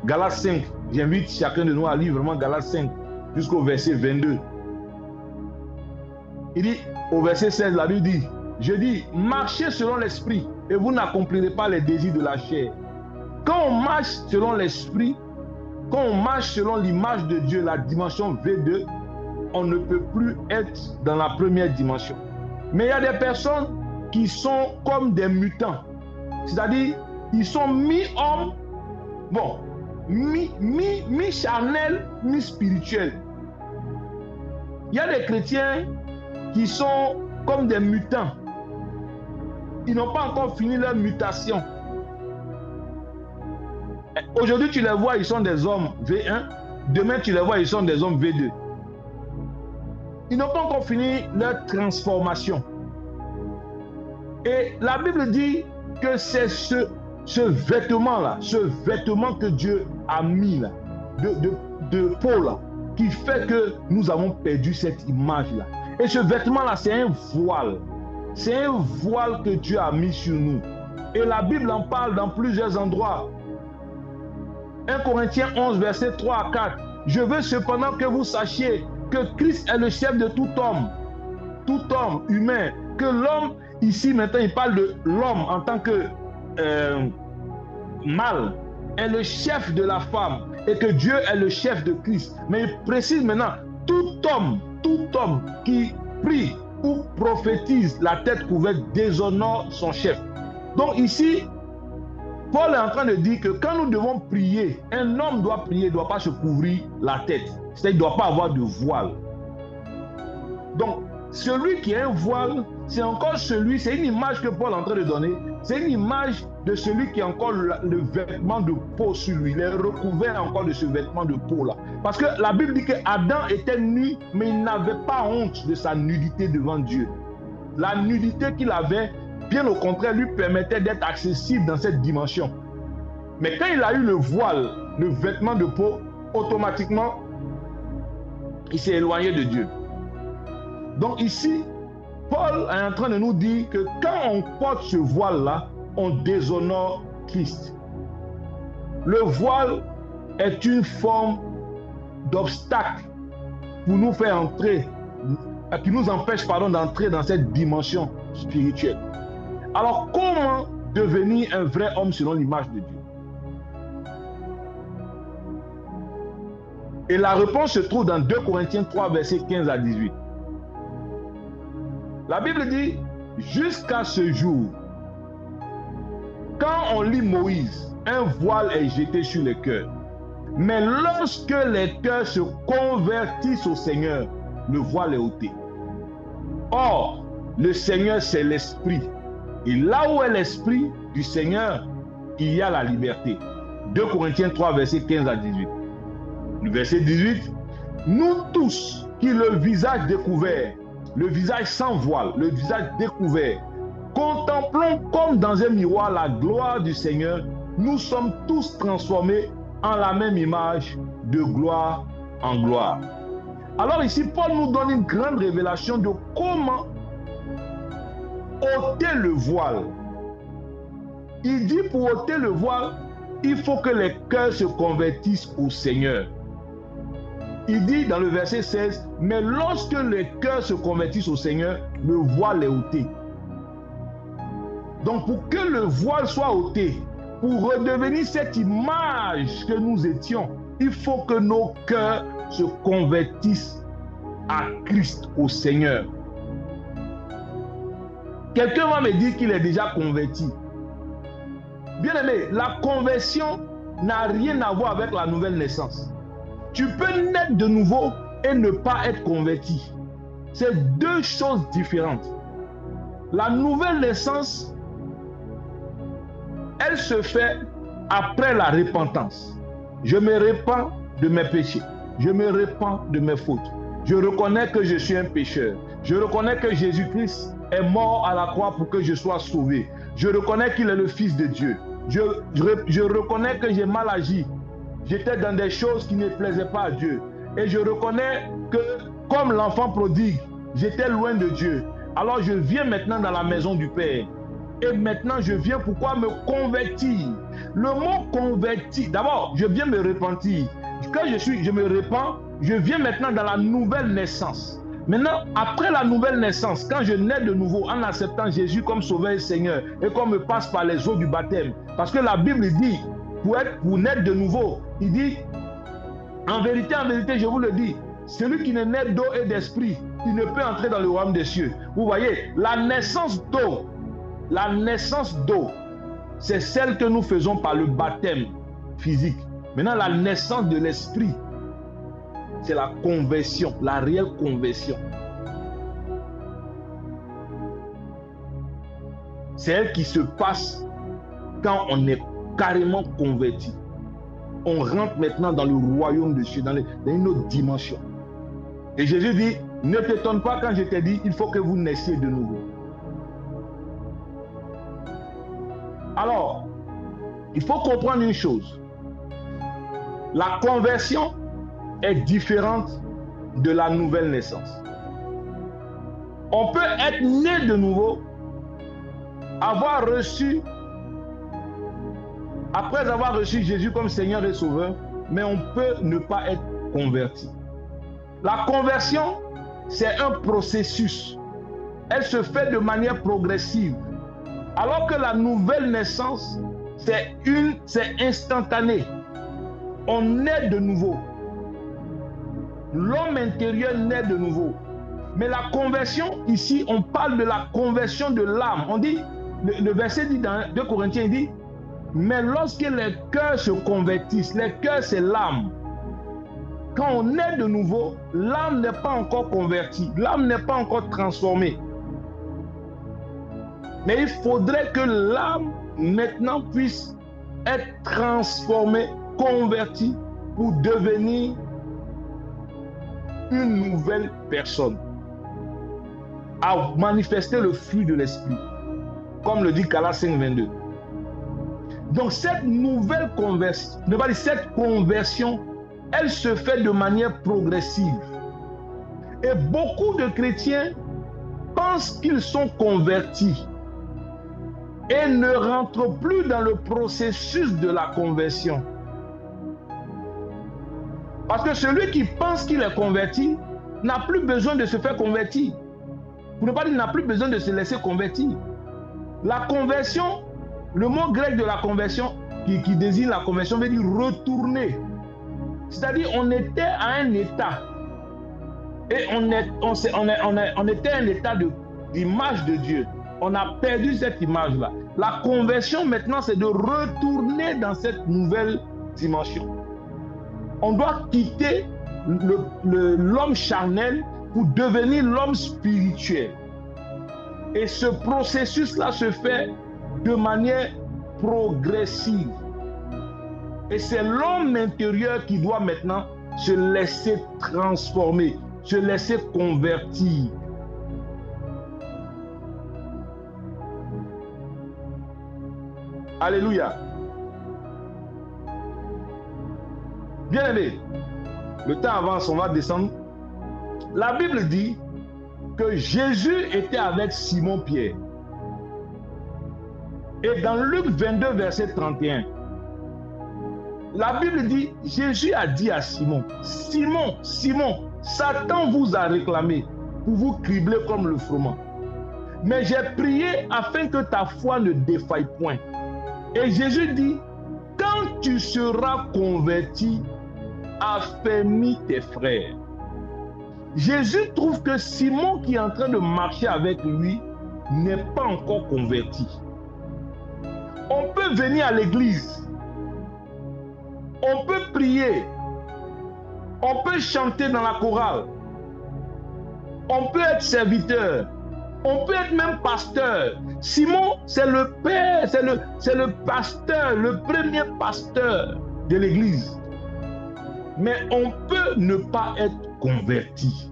Galates 5, j'invite chacun de nous à lire vraiment Galates 5 jusqu'au verset 22. Il dit, au verset 16, la Bible dit, je dis, marchez selon l'esprit et vous n'accomplirez pas les désirs de la chair. Quand on marche selon l'esprit, quand on marche selon l'image de Dieu, la dimension V2, on ne peut plus être dans la première dimension. Mais il y a des personnes qui sont comme des mutants. C'est-à-dire, ils sont mi-hommes, bon, mi-charnel, mi-spirituel. Il y a des chrétiens qui sont comme des mutants. Ils n'ont pas encore fini leur mutation. Aujourd'hui, tu les vois, ils sont des hommes V1. Demain, tu les vois, ils sont des hommes V2. Ils n'ont pas encore fini leur transformation. Et la Bible dit que c'est ce vêtement-là, ce vêtement que Dieu a mis là, de peau là, qui fait que nous avons perdu cette image-là. Et ce vêtement-là, c'est un voile. C'est un voile que Dieu a mis sur nous. Et la Bible en parle dans plusieurs endroits. 1 Corinthiens 11, versets 3 à 4. Je veux cependant que vous sachiez que Christ est le chef de tout homme humain. Que l'homme, ici maintenant, il parle de l'homme en tant que mâle, est le chef de la femme et que Dieu est le chef de Christ. Mais il précise maintenant, tout homme qui prie ou prophétise la tête couverte déshonore son chef. Donc ici, Paul est en train de dire que quand nous devons prier, un homme doit prier, ne doit pas se couvrir la tête. C'est-à-dire qu'il ne doit pas avoir de voile. Donc, celui qui a un voile, c'est encore celui, c'est une image que Paul est en train de donner, c'est une image de celui qui a encore le vêtement de peau sur lui. Il est recouvert encore de ce vêtement de peau-là. Parce que la Bible dit qu'Adam était nu, mais il n'avait pas honte de sa nudité devant Dieu. La nudité qu'il avait, bien au contraire, lui permettait d'être accessible dans cette dimension. Mais quand il a eu le voile, le vêtement de peau, automatiquement, il s'est éloigné de Dieu. Donc ici, Paul est en train de nous dire que quand on porte ce voile-là, on déshonore Christ. Le voile est une forme d'obstacle pour nous faire entrer, qui nous empêche, d'entrer dans cette dimension spirituelle. Alors, comment devenir un vrai homme selon l'image de Dieu? Et la réponse se trouve dans 2 Corinthiens 3, versets 15 à 18. La Bible dit, jusqu'à ce jour, quand on lit Moïse, un voile est jeté sur les cœurs. Mais lorsque les cœurs se convertissent au Seigneur, le voile est ôté. Or, le Seigneur, c'est l'Esprit. Et là où est l'Esprit du Seigneur, il y a la liberté. 2 Corinthiens 3, verset 15 à 18. Le verset 18. Nous tous qui le visage découvert, le visage sans voile, le visage découvert, contemplons comme dans un miroir la gloire du Seigneur, nous sommes tous transformés en la même image de gloire en gloire. Alors ici, Paul nous donne une grande révélation de comment ôter le voile. Il dit pour ôter le voile, il faut que les cœurs se convertissent au Seigneur. Il dit dans le verset 16, mais lorsque les cœurs se convertissent au Seigneur, le voile est ôté. Donc pour que le voile soit ôté, pour redevenir cette image que nous étions, il faut que nos cœurs se convertissent à Christ, au Seigneur. Quelqu'un va me dire qu'il est déjà converti. Bien aimé, la conversion n'a rien à voir avec la nouvelle naissance. Tu peux naître de nouveau et ne pas être converti. C'est deux choses différentes. La nouvelle naissance, elle se fait après la repentance. Je me répands de mes péchés. Je me répands de mes fautes. Je reconnais que je suis un pécheur. Je reconnais que Jésus-Christ est mort à la croix pour que je sois sauvé. Je reconnais qu'il est le Fils de Dieu. Je reconnais que j'ai mal agi. J'étais dans des choses qui ne plaisaient pas à Dieu. Et je reconnais que, comme l'enfant prodigue, j'étais loin de Dieu. Alors je viens maintenant dans la maison du Père. Et maintenant je viens pourquoi me convertir. Le mot convertir, d'abord je viens me repentir. Quand je me repens, je viens maintenant dans la nouvelle naissance. Maintenant, après la nouvelle naissance, quand je nais de nouveau en acceptant Jésus comme Sauveur et Seigneur et qu'on me passe par les eaux du baptême, parce que la Bible dit, pour naître de nouveau, il dit, en vérité, je vous le dis, celui qui ne naît d'eau et d'esprit, il ne peut entrer dans le royaume des cieux. Vous voyez, la naissance d'eau, c'est celle que nous faisons par le baptême physique. Maintenant, la naissance de l'esprit, c'est la conversion, la réelle conversion. C'est elle qui se passe quand on est carrément converti. On rentre maintenant dans le royaume de Dieu, dans une autre dimension. Et Jésus dit, ne t'étonne pas quand je t'ai dit, il faut que vous naissiez de nouveau. Alors, il faut comprendre une chose. La conversion est différente de la nouvelle naissance. On peut être né de nouveau, avoir reçu, après avoir reçu Jésus comme Seigneur et Sauveur, mais on peut ne pas être converti. La conversion, c'est un processus. Elle se fait de manière progressive. Alors que la nouvelle naissance, c'est instantané. On naît de nouveau. L'homme intérieur naît de nouveau. Mais la conversion, ici, on parle de la conversion de l'âme. On dit, le verset dit dans 2 Corinthiens, il dit, mais lorsque les cœurs se convertissent, les cœurs c'est l'âme. Quand on naît de nouveau, l'âme n'est pas encore convertie, l'âme n'est pas encore transformée. Mais il faudrait que l'âme maintenant puisse être transformée, convertie pour devenir une nouvelle personne, à manifester le fruit de l'esprit, comme le dit Galates 5:22. Donc cette nouvelle conversion, cette conversion, elle se fait de manière progressive. Et beaucoup de chrétiens pensent qu'ils sont convertis et ne rentrent plus dans le processus de la conversion. Parce que celui qui pense qu'il est converti n'a plus besoin de se faire convertir. Pour ne pas dire qu'il n'a plus besoin de se laisser convertir. La conversion, le mot grec de la conversion qui désigne la conversion veut dire retourner. C'est-à-dire on était à un état et on était à un état d'image de Dieu. On a perdu cette image-là. La conversion maintenant, c'est de retourner dans cette nouvelle dimension. On doit quitter l'homme charnel pour devenir l'homme spirituel. Et ce processus-là se fait de manière progressive. Et c'est l'homme intérieur qui doit maintenant se laisser transformer, se laisser convertir. Alléluia. Bien aimé, le temps avance, on va descendre. La Bible dit que Jésus était avec Simon-Pierre. Et dans Luc 22, verset 31, la Bible dit, Jésus a dit à Simon, Simon, Simon, Satan vous a réclamé pour vous cribler comme le froment. Mais j'ai prié afin que ta foi ne défaille point. Et Jésus dit, quand tu seras converti, affermis tes frères. Jésus trouve que Simon qui est en train de marcher avec lui n'est pas encore converti. On peut venir à l'église, on peut prier, on peut chanter dans la chorale, on peut être serviteur, on peut être même pasteur. Simon, c'est le père, c'est le pasteur, le premier pasteur de l'église. Mais on peut ne pas être converti.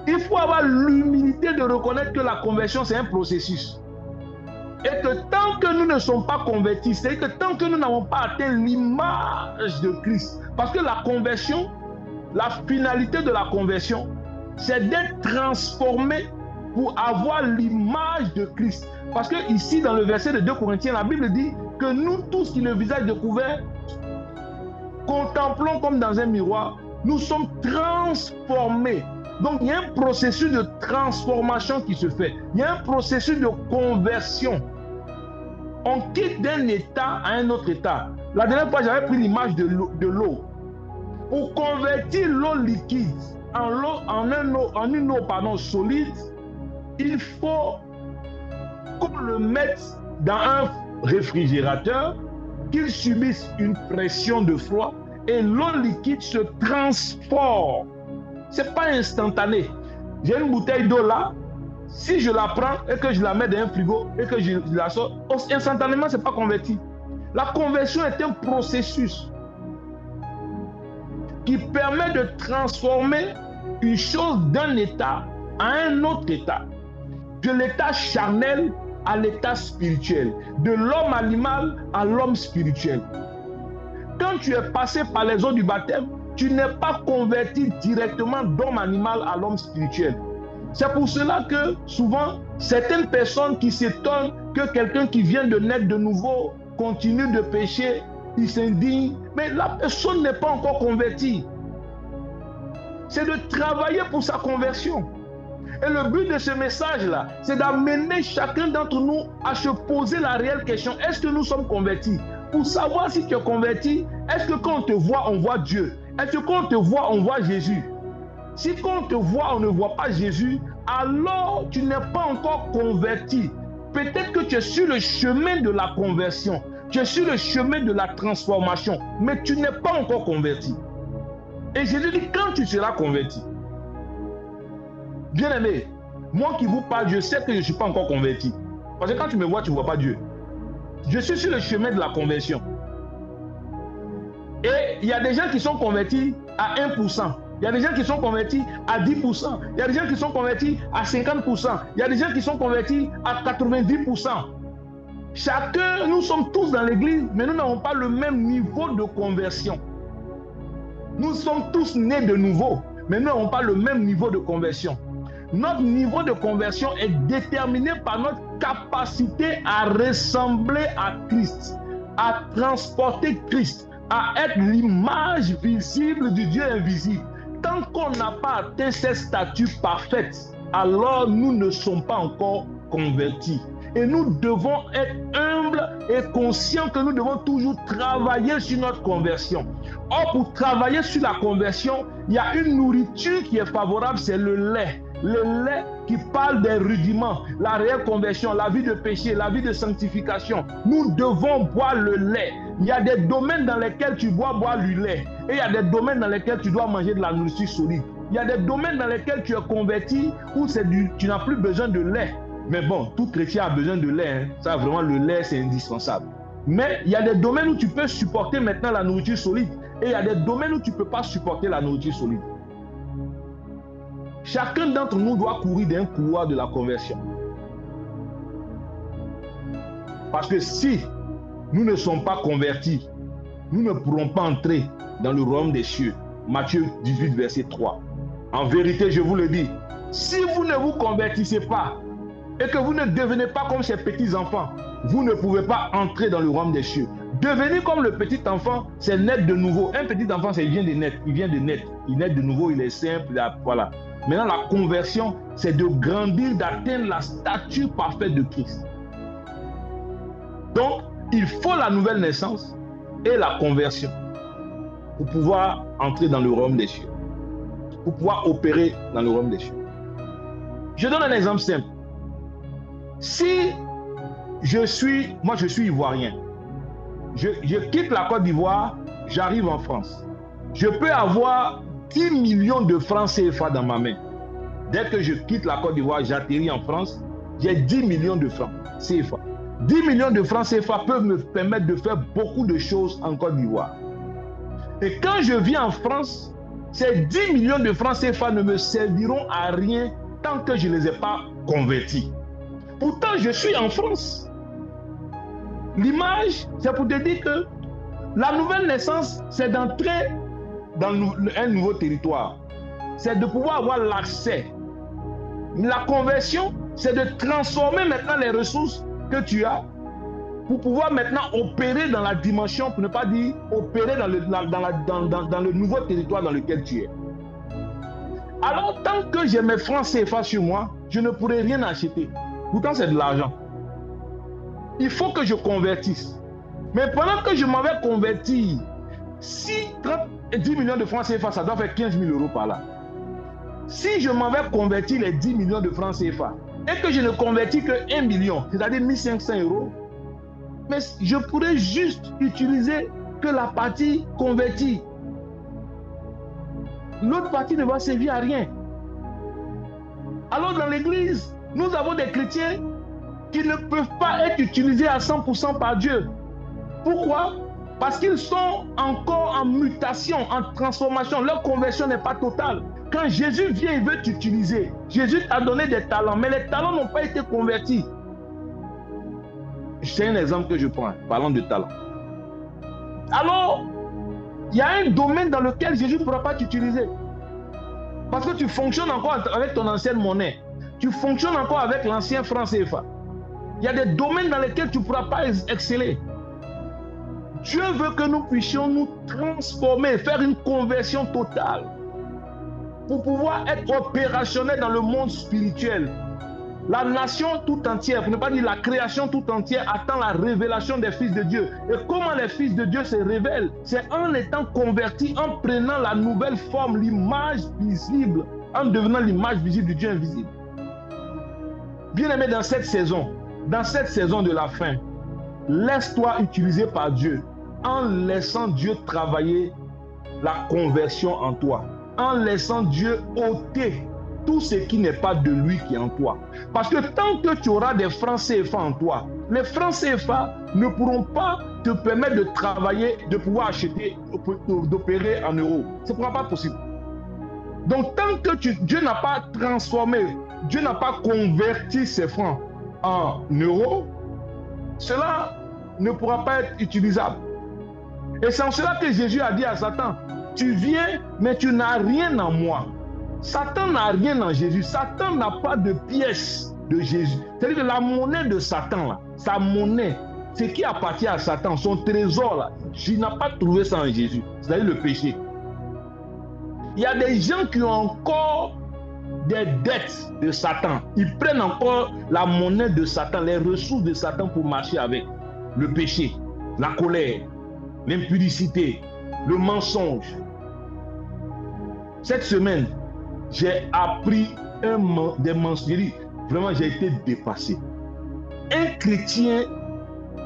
Il faut avoir l'humilité de reconnaître que la conversion, c'est un processus. Et que tant que nous ne sommes pas convertis, c'est-à-dire que tant que nous n'avons pas atteint l'image de Christ, parce que la conversion, la finalité de la conversion, c'est d'être transformé pour avoir l'image de Christ. Parce que ici, dans le verset de 2 Corinthiens, la Bible dit que nous tous qui le visage découvert, contemplons comme dans un miroir, nous sommes transformés. Donc il y a un processus de transformation qui se fait. Il y a un processus de conversion. On quitte d'un état à un autre état. La dernière fois, j'avais pris l'image de l'eau. Pour convertir l'eau liquide en une eau solide, il faut qu'on le mette dans un réfrigérateur, qu'il subisse une pression de froid et l'eau liquide se transforme. Ce n'est pas instantané. J'ai une bouteille d'eau là, si je la prends et que je la mets dans un frigo et que je la sors, instantanément, ce n'est pas converti. La conversion est un processus qui permet de transformer une chose d'un état à un autre état. De l'état charnel à l'état spirituel, de l'homme animal à l'homme spirituel. Quand tu es passé par les eaux du baptême, tu n'es pas converti directement d'homme animal à l'homme spirituel. C'est pour cela que souvent, certaines personnes qui s'étonnent que quelqu'un qui vient de naître de nouveau continue de pécher, il s'indigne, mais la personne n'est pas encore convertie. C'est de travailler pour sa conversion. Et le but de ce message-là, c'est d'amener chacun d'entre nous à se poser la réelle question, est-ce que nous sommes convertis? Pour savoir si tu es converti, est-ce que quand on te voit, on voit Dieu? Est-ce que quand on te voit, on voit Jésus? Si quand on te voit, on ne voit pas Jésus, alors tu n'es pas encore converti. Peut-être que tu es sur le chemin de la conversion, tu es sur le chemin de la transformation, mais tu n'es pas encore converti. Et Jésus dit, quand tu seras converti, bien aimé, moi qui vous parle, je sais que je ne suis pas encore converti. Parce que quand tu me vois, tu ne vois pas Dieu. Je suis sur le chemin de la conversion. Et il y a des gens qui sont convertis à 1%. Il y a des gens qui sont convertis à 10%. Il y a des gens qui sont convertis à 50%. Il y a des gens qui sont convertis à 90%. Chacun, nous sommes tous dans l'église, mais nous n'avons pas le même niveau de conversion. Nous sommes tous nés de nouveau, mais nous n'avons pas le même niveau de conversion. Notre niveau de conversion est déterminé par notre capacité à ressembler à Christ, à transporter Christ, à être l'image visible du Dieu invisible. Tant qu'on n'a pas atteint cette statue parfaite, alors nous ne sommes pas encore convertis. Et nous devons être humbles et conscients que nous devons toujours travailler sur notre conversion. Or, pour travailler sur la conversion, il y a une nourriture qui est favorable, c'est le lait. Le lait qui parle des rudiments, la réelle conversion, la vie de péché, la vie de sanctification. Nous devons boire le lait. Il y a des domaines dans lesquels tu dois boire du lait. Et il y a des domaines dans lesquels tu dois manger de la nourriture solide. Il y a des domaines dans lesquels tu es converti où tu n'as plus besoin de lait. Mais bon, tout chrétien a besoin de lait. Hein. Ça, vraiment, le lait, c'est indispensable. Mais il y a des domaines où tu peux supporter maintenant la nourriture solide. Et il y a des domaines où tu ne peux pas supporter la nourriture solide. Chacun d'entre nous doit courir d'un couloir de la conversion. Parce que si nous ne sommes pas convertis, nous ne pourrons pas entrer dans le royaume des cieux. Matthieu 18, verset 3. En vérité, je vous le dis, si vous ne vous convertissez pas et que vous ne devenez pas comme ces petits enfants, vous ne pouvez pas entrer dans le royaume des cieux. Devenir comme le petit enfant, c'est naître de nouveau. Un petit enfant, il vient de naître. Il vient de naître. Il naît de nouveau, il est simple. Voilà. Maintenant, la conversion, c'est de grandir, d'atteindre la stature parfaite de Christ. Donc, il faut la nouvelle naissance et la conversion pour pouvoir entrer dans le royaume des cieux, pour pouvoir opérer dans le royaume des cieux. Je donne un exemple simple. Si moi je suis ivoirien, je quitte la Côte d'Ivoire, j'arrive en France. Je peux avoir 10 millions de francs CFA dans ma main. Dès que je quitte la Côte d'Ivoire, j'atterris en France, j'ai 10 millions de francs CFA. 10 millions de francs CFA peuvent me permettre de faire beaucoup de choses en Côte d'Ivoire. Et quand je viens en France, ces 10 millions de francs CFA ne me serviront à rien tant que je ne les ai pas convertis. Pourtant, je suis en France. L'image, c'est pour te dire que la nouvelle naissance, c'est d'entrer dans un nouveau territoire. C'est de pouvoir avoir l'accès. La conversion, c'est de transformer maintenant les ressources que tu as pour pouvoir maintenant opérer dans la dimension, pour ne pas dire opérer dans le nouveau territoire dans lequel tu es. Alors, tant que j'ai mes francs CFA sur moi, je ne pourrai rien acheter. Pourtant, c'est de l'argent. Il faut que je convertisse. Mais pendant que je m'en vais convertir, si 10 millions de francs CFA, ça doit faire 15 000 euros par là. Si je m'en vais convertir les 10 millions de francs CFA et que je ne convertis que 1 million, c'est-à-dire 1500 euros, mais je pourrais juste utiliser que la partie convertie. L'autre partie ne va servir à rien. Alors dans l'église, nous avons des chrétiens qui ne peuvent pas être utilisés à 100% par Dieu. Pourquoi? Parce qu'ils sont encore en mutation, en transformation. Leur conversion n'est pas totale. Quand Jésus vient, il veut t'utiliser. Jésus t'a donné des talents, mais les talents n'ont pas été convertis. C'est un exemple que je prends, parlant de talent. Alors, il y a un domaine dans lequel Jésus ne pourra pas t'utiliser. Parce que tu fonctionnes encore avec ton ancienne monnaie. Tu fonctionnes encore avec l'ancien franc CFA. Il y a des domaines dans lesquels tu ne pourras pas exceller. Dieu veut que nous puissions nous transformer, faire une conversion totale pour pouvoir être opérationnel dans le monde spirituel. La nation tout entière, pour ne pas dire la création tout entière, attend la révélation des fils de Dieu. Et comment les fils de Dieu se révèlent? C'est en étant convertis, en prenant la nouvelle forme, l'image visible, en devenant l'image visible du Dieu invisible. Bien-aimé, dans cette saison de la fin, laisse-toi utiliser par Dieu en laissant Dieu travailler la conversion en toi, en laissant Dieu ôter tout ce qui n'est pas de lui qui est en toi. Parce que tant que tu auras des francs CFA en toi, les francs CFA ne pourront pas te permettre de travailler, de pouvoir acheter, d'opérer en euros. Ce ne sera pas possible. Donc tant que Dieu n'a pas transformé, Dieu n'a pas converti ces francs en euros, cela ne pourra pas être utilisable. Et c'est en cela que Jésus a dit à Satan, tu viens, mais tu n'as rien en moi. Satan n'a rien en Jésus. Satan n'a pas de pièce de Jésus. C'est-à-dire que la monnaie de Satan, là, sa monnaie, ce qui appartient à Satan, son trésor, là, je n'ai pas trouvé ça en Jésus. C'est-à-dire le péché. Il y a des gens qui ont encore des dettes de Satan. Ils prennent encore la monnaie de Satan, les ressources de Satan pour marcher avec. Le péché, la colère, l'impudicité, le mensonge. Cette semaine, j'ai appris des mensongeries. Vraiment, j'ai été dépassé. Un chrétien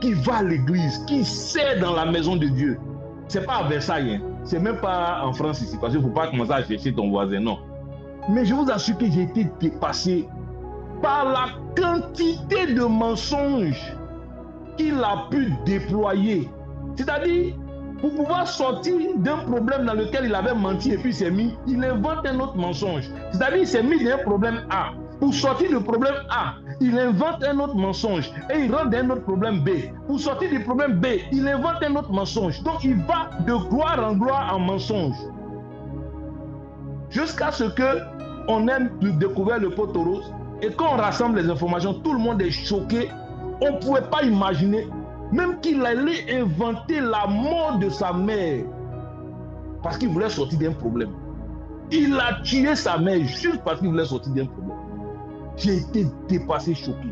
qui va à l'église, qui sert dans la maison de Dieu, c'est pas à Versailles, hein. C'est même pas en France ici, parce qu'il ne faut pas commencer à chercher ton voisin, non. Mais je vous assure que j'ai été dépassé par la quantité de mensonges qu'il a pu déployer. C'est-à-dire, pour pouvoir sortir d'un problème dans lequel il avait menti et puis s'est mis, il invente un autre mensonge. C'est-à-dire, il s'est mis dans un problème A. Pour sortir du problème A, il invente un autre mensonge et il rentre dans un autre problème B. Pour sortir du problème B, il invente un autre mensonge. Donc, il va de gloire en mensonge. Jusqu'à ce qu'on ait découvert le pot au rose et quand on rassemble les informations, tout le monde est choqué. On ne pouvait pas imaginer même qu'il allait inventer la mort de sa mère parce qu'il voulait sortir d'un problème. Il a tué sa mère juste parce qu'il voulait sortir d'un problème. J'ai été dépassé, choqué.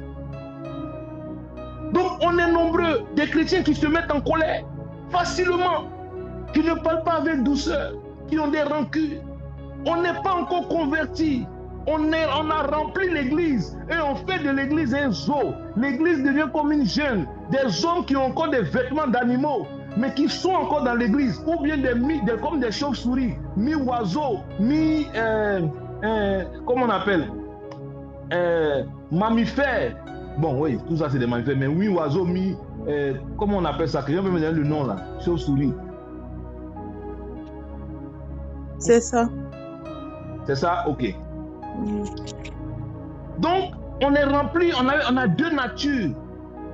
Donc on est nombreux, des chrétiens qui se mettent en colère facilement, qui ne parlent pas avec douceur, qui ont des rancunes. On n'est pas encore convertis. On a rempli l'église et on fait de l'église un zoo. L'église devient comme une jeune. Des hommes qui ont encore des vêtements d'animaux, mais qui sont encore dans l'église. Ou bien comme des chauves-souris, mi-oiseaux, comment on appelle mammifères. Bon, oui, tout ça c'est des mammifères, mais mi-oiseaux, comment on appelle ça? Quelqu'un peut me donner le nom là? Chauve-souris. C'est ça. C'est ça? Ok. Donc, on est rempli, on a deux natures.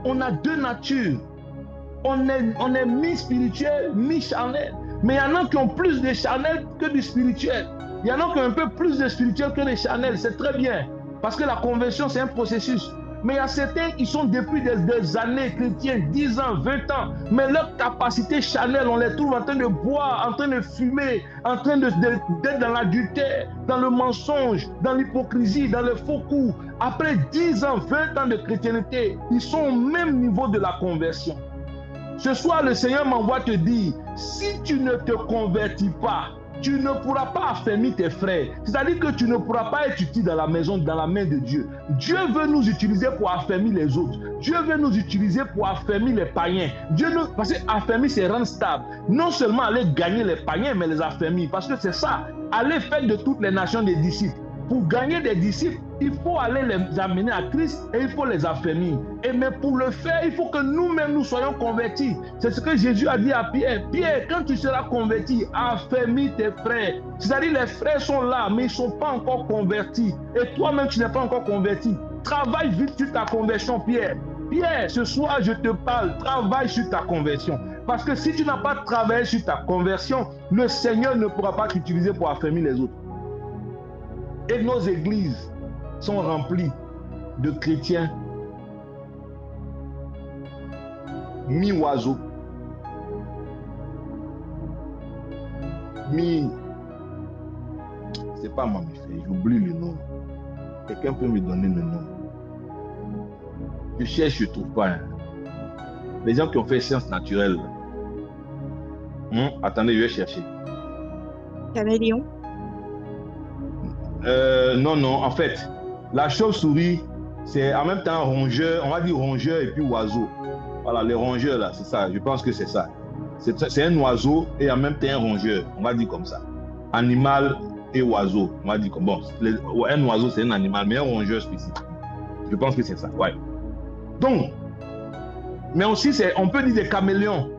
On a deux natures. On est mi-spirituel, mi-charnel. Mais il y en a qui ont plus de charnel que du spirituel. Il y en a qui ont un peu plus de spirituel que de charnel. C'est très bien. Parce que la conversion, c'est un processus. Mais il y a certains qui sont depuis des années chrétiens, 10 ans, 20 ans. Mais leur capacité charnelle, on les trouve en train de boire, en train de fumer, en train d'être dans l'adultère, dans le mensonge, dans l'hypocrisie, dans le faux coup. Après 10 ans, 20 ans de chrétienté, ils sont au même niveau de la conversion. Ce soir, le Seigneur m'envoie te dire, si tu ne te convertis pas, tu ne pourras pas affermir tes frères. C'est-à-dire que tu ne pourras pas être utile dans la maison, dans la main de Dieu. Dieu veut nous utiliser pour affermir les autres. Dieu veut nous utiliser pour affermir les païens. Parce que affermir, c'est rendre stable. Non seulement aller gagner les païens, mais les affermir. Parce que c'est ça, aller faire de toutes les nations des disciples. Pour gagner des disciples, il faut aller les amener à Christ et il faut les affermir. Mais pour le faire, il faut que nous-mêmes nous soyons convertis. C'est ce que Jésus a dit à Pierre. Pierre, quand tu seras converti, affermis tes frères. C'est-à-dire les frères sont là, mais ils ne sont pas encore convertis. Et toi-même, tu n'es pas encore converti. Travaille vite sur ta conversion, Pierre. Pierre, ce soir, je te parle, travaille sur ta conversion. Parce que si tu n'as pas travaillé sur ta conversion, le Seigneur ne pourra pas t'utiliser pour affermir les autres. Et nos églises sont remplies de chrétiens mi-oiseaux, c'est pas mammifère, j'oublie le nom. Quelqu'un peut me donner le nom? Je cherche, je ne trouve pas. Hein. Les gens qui ont fait sciences naturelles. Attendez, je vais chercher. Caméléon? Non, en fait, la chauve-souris, c'est en même temps rongeur, on va dire rongeur et puis oiseau. Voilà, les rongeurs là, c'est ça, je pense que c'est ça. C'est un oiseau et en même temps un rongeur, on va dire comme ça. Animal et oiseau, on va dire comme bon. Un oiseau c'est un animal, mais un rongeur spécifique. Je pense que c'est ça, ouais. Donc, mais aussi on peut dire des caméléons.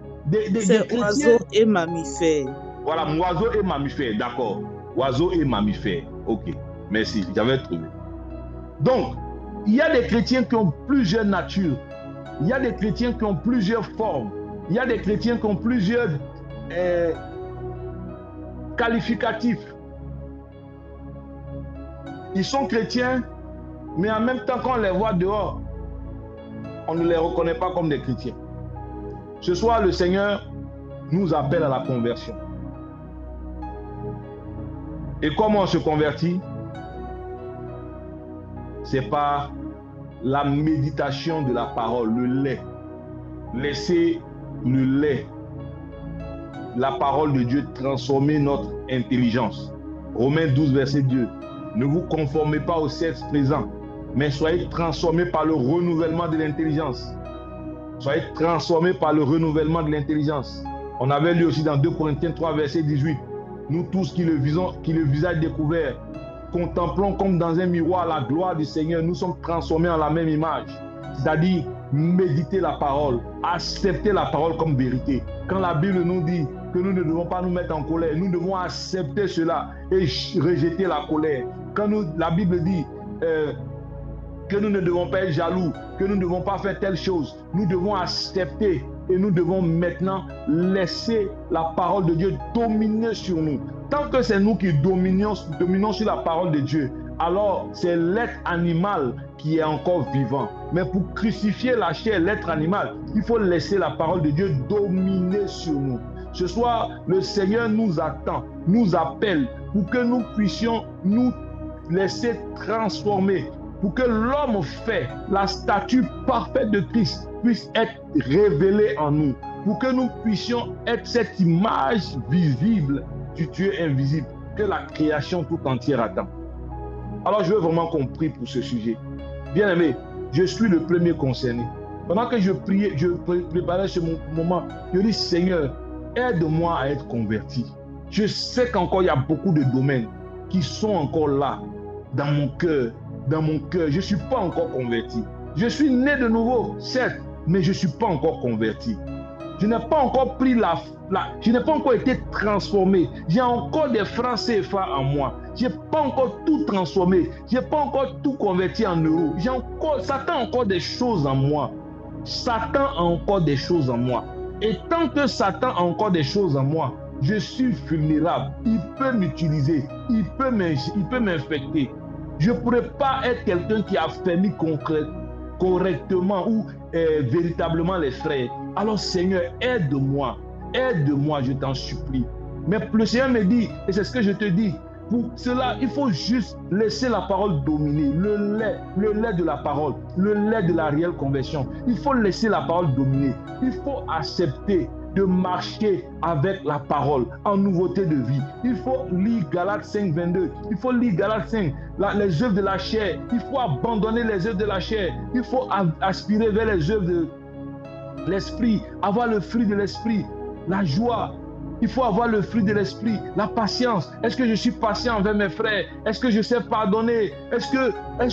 C'est oiseau et mammifère. Voilà, oiseau et mammifère, d'accord. Oiseau et mammifère, ok. Merci, j'avais trouvé. Donc, il y a des chrétiens qui ont plusieurs natures. Il y a des chrétiens qui ont plusieurs formes. Il y a des chrétiens qui ont plusieurs qualificatifs. Ils sont chrétiens, mais en même temps, quand on les voit dehors, on ne les reconnaît pas comme des chrétiens. Ce soir, le Seigneur nous appelle à la conversion. Et comment on se convertit? C'est par la méditation de la parole, le lait. Laissez le lait, la parole de Dieu, transformer notre intelligence. Romains 12, verset 2. Ne vous conformez pas au sexe présent, mais soyez transformés par le renouvellement de l'intelligence. Soyez transformés par le renouvellement de l'intelligence. On avait lu aussi dans 2 Corinthiens 3, verset 18. Nous tous qui le visage découvert, contemplons comme dans un miroir la gloire du Seigneur, nous sommes transformés en la même image. C'est-à-dire, méditer la parole, accepter la parole comme vérité. Quand la Bible nous dit que nous ne devons pas nous mettre en colère, nous devons accepter cela et rejeter la colère. Quand la Bible dit que nous ne devons pas être jaloux, que nous ne devons pas faire telle chose, nous devons accepter et nous devons maintenant laisser la parole de Dieu dominer sur nous. Tant que c'est nous qui dominons sur la parole de Dieu, alors c'est l'être animal qui est encore vivant. Mais pour crucifier la chair, l'être animal, il faut laisser la parole de Dieu dominer sur nous. Ce soir, le Seigneur nous attend, nous appelle pour que nous puissions nous laisser transformer, pour que l'homme fait, la statue parfaite de Christ puisse être révélée en nous, pour que nous puissions être cette image visible du Dieu invisible que la création tout entière attend. Alors je veux vraiment qu'on prie pour ce sujet. Bien-aimé, je suis le premier concerné. Pendant que je priais, je préparais ce moment, je dis Seigneur, aide-moi à être converti. Je sais qu'encore il y a beaucoup de domaines qui sont encore là, dans mon cœur. Je ne suis pas encore converti. Je suis né de nouveau, certes, mais je ne suis pas encore converti. Je n'ai pas encore pris je n'ai pas encore été transformé. J'ai encore des francs CFA en moi. Je n'ai pas encore tout transformé. Je n'ai pas encore tout converti en euros. Satan a encore des choses en moi. Satan a encore des choses en moi. Et tant que Satan a encore des choses en moi, je suis vulnérable. Il peut m'utiliser. Il peut m'infecter. Je ne pourrais pas être quelqu'un qui a fermé correctement ou véritablement les frères. Alors Seigneur, aide-moi, je t'en supplie. Mais le Seigneur me dit, et c'est ce que je te dis, pour cela, il faut juste laisser la parole dominer, le lait de la parole, le lait de la réelle conversion. Il faut laisser la parole dominer. Il faut accepter de marcher avec la parole en nouveauté de vie. Il faut lire Galates 5, 22. Il faut lire Galates 5, les œuvres de la chair. Il faut abandonner les œuvres de la chair. Il faut aspirer vers les œuvres de l'esprit, avoir le fruit de l'esprit, la joie. Il faut avoir le fruit de l'esprit, la patience. Est-ce que je suis patient envers mes frères? Est-ce que je sais pardonner? Est-ce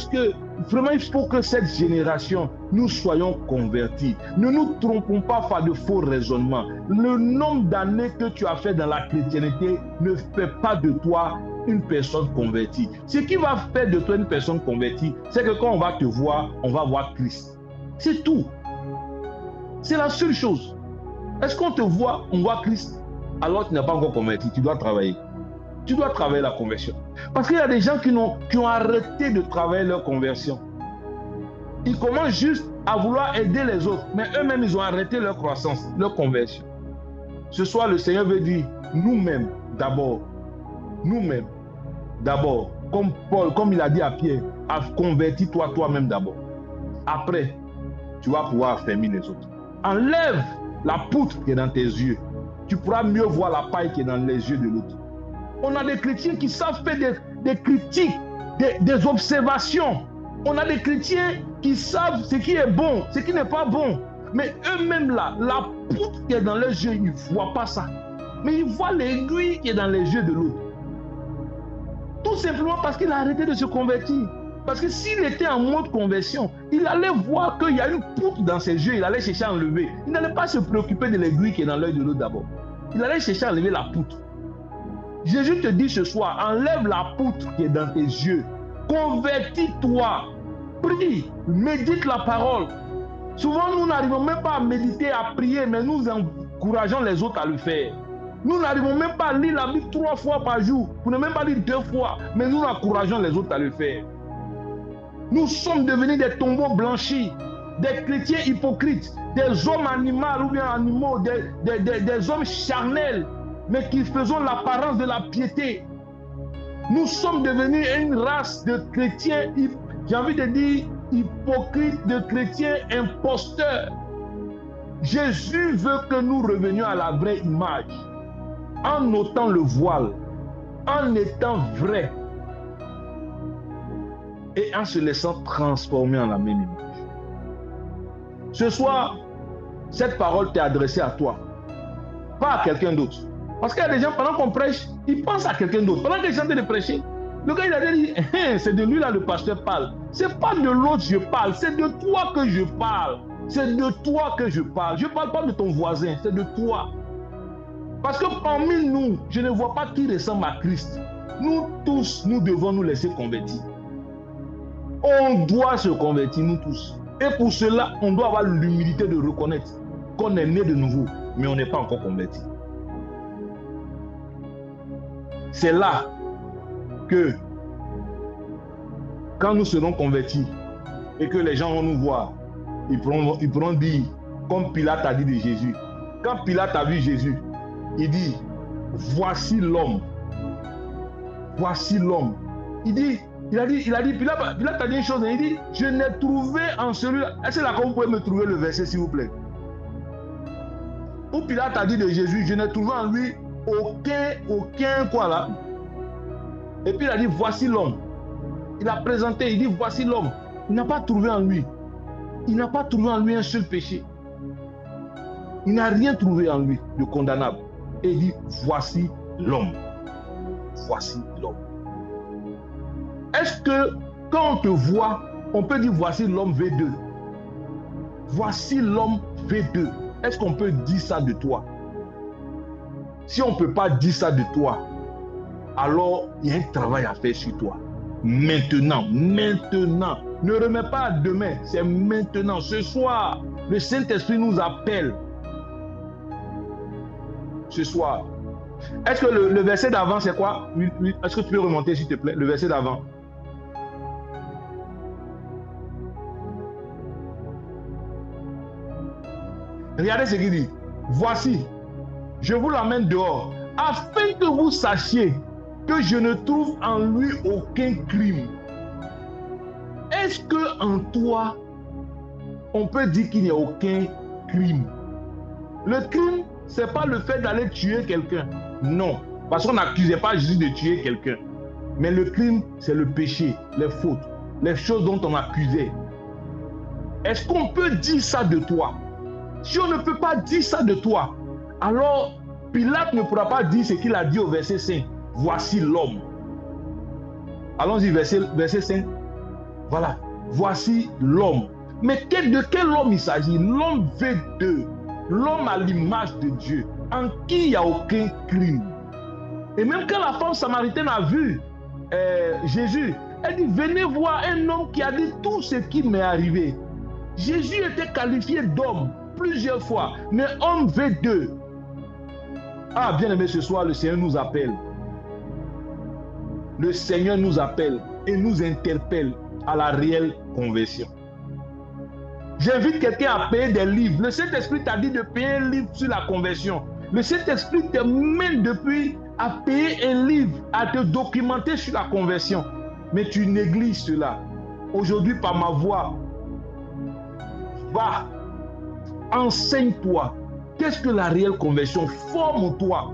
que vraiment il faut que cette génération, nous soyons convertis. Ne nous trompons pas par de faux raisonnements. Le nombre d'années que tu as fait dans la chrétienté ne fait pas de toi une personne convertie. Ce qui va faire de toi une personne convertie, c'est que quand on va te voir, on va voir Christ. C'est tout. C'est la seule chose. Est-ce qu'on te voit, on voit Christ, alors tu n'es pas encore converti? Tu dois travailler. Tu dois travailler la conversion. Parce qu'il y a des gens qui ont arrêté de travailler leur conversion. Ils commencent juste à vouloir aider les autres, mais eux-mêmes, ils ont arrêté leur croissance, leur conversion. Ce soir, le Seigneur veut dire, nous-mêmes, d'abord, comme Paul, comme il a dit à Pierre, convertis-toi toi-même d'abord. Après, tu vas pouvoir affermir les autres. Enlève la poutre qui est dans tes yeux. Tu pourras mieux voir la paille qui est dans les yeux de l'autre. On a des chrétiens qui savent faire des critiques, des observations. On a des chrétiens qui savent ce qui est bon, ce qui n'est pas bon. Mais eux-mêmes là, la poutre qui est dans leurs yeux, ils ne voient pas ça. Mais ils voient l'aiguille qui est dans les yeux de l'autre. Tout simplement parce qu'il a arrêté de se convertir. Parce que s'il était en mode conversion, il allait voir qu'il y a une poutre dans ses yeux, il allait chercher à enlever. Il n'allait pas se préoccuper de l'aiguille qui est dans l'œil de l'autre d'abord. Il allait chercher à enlever la poutre. Jésus te dit ce soir, enlève la poutre qui est dans tes yeux. Convertis-toi. Prie, médite la parole. Souvent, nous n'arrivons même pas à méditer, à prier, mais nous encourageons les autres à le faire. Nous n'arrivons même pas à lire la Bible 3 fois par jour. Vous ne même pas lire 2 fois, mais nous encourageons les autres à le faire. Nous sommes devenus des tombeaux blanchis, des chrétiens hypocrites, des hommes animaux ou bien animaux, des hommes charnels, mais qui faisons l'apparence de la piété. Nous sommes devenus une race de chrétiens, j'ai envie de dire, hypocrites, de chrétiens imposteurs. Jésus veut que nous revenions à la vraie image, en ôtant le voile, en étant vrai, et en se laissant transformer en la même image. Ce soir, cette parole t'est adressée à toi, pas à quelqu'un d'autre. Parce qu'il y a des gens, pendant qu'on prêche, ils pensent à quelqu'un d'autre. Pendant que les gens de prêcher, le gars il a dit, c'est de lui là le pasteur parle. C'est pas de l'autre je parle, c'est de toi que je parle. C'est de toi que je parle. Je ne parle pas de ton voisin, c'est de toi. Parce que parmi nous, je ne vois pas qui ressemble à Christ. Nous tous, nous devons nous laisser convertir. On doit se convertir, nous tous. Et pour cela, on doit avoir l'humilité de reconnaître qu'on est né de nouveau, mais on n'est pas encore converti. C'est là que, quand nous serons convertis et que les gens vont nous voir, ils pourront dire, comme Pilate a dit de Jésus. Quand Pilate a vu Jésus, il dit, voici l'homme. Voici l'homme. Il a dit, Pilate a dit une chose, il dit, je n'ai trouvé en celui-là. Est-ce que là, vous pouvez me trouver le verset, s'il vous plaît? Où Pilate a dit de Jésus, je n'ai trouvé en lui aucun quoi là. Et puis il a dit, voici l'homme. Il a présenté, il dit, voici l'homme. Il n'a pas trouvé en lui. Il n'a pas trouvé en lui un seul péché. Il n'a rien trouvé en lui de condamnable. Et il dit, voici l'homme. Voici l'homme. Est-ce que quand on te voit, on peut dire voici l'homme V2? Voici l'homme V2. Est-ce qu'on peut dire ça de toi? Si on ne peut pas dire ça de toi, alors il y a un travail à faire sur toi. Maintenant. Ne remets pas à demain, c'est maintenant. Ce soir, le Saint-Esprit nous appelle. Ce soir. Est-ce que le verset d'avant, c'est quoi? Est-ce que tu peux remonter, s'il te plaît, le verset d'avant? Regardez ce qu'il dit. Voici, je vous l'amène dehors, afin que vous sachiez que je ne trouve en lui aucun crime. Est-ce que en toi, on peut dire qu'il n'y a aucun crime? Le crime, ce n'est pas le fait d'aller tuer quelqu'un. Non, parce qu'on n'accusait pas Jésus de tuer quelqu'un. Mais le crime, c'est le péché, les fautes, les choses dont on accusait. Est-ce qu'on peut dire ça de toi? Si on ne peut pas dire ça de toi, alors Pilate ne pourra pas dire ce qu'il a dit au verset 5. Voici l'homme. Allons-y, verset 5. Voilà, voici l'homme. Mais de quel homme il s'agit? L'homme V2, l'homme à l'image de Dieu, en qui il n'y a aucun crime. Et même quand la femme samaritaine a vu Jésus, elle dit, venez voir un homme qui a dit tout ce qui m'est arrivé. Jésus était qualifié d'homme plusieurs fois, mais homme V2. Ah, bien aimé, ce soir, le Seigneur nous appelle. Le Seigneur nous appelle et nous interpelle à la réelle conversion. J'invite quelqu'un à payer des livres. Le Saint-Esprit t'a dit de payer un livre sur la conversion. Le Saint-Esprit te mène depuis à payer un livre, à te documenter sur la conversion. Mais tu négliges cela. Aujourd'hui, par ma voix, va, enseigne-toi. Qu'est-ce que la réelle conversion? Forme-toi,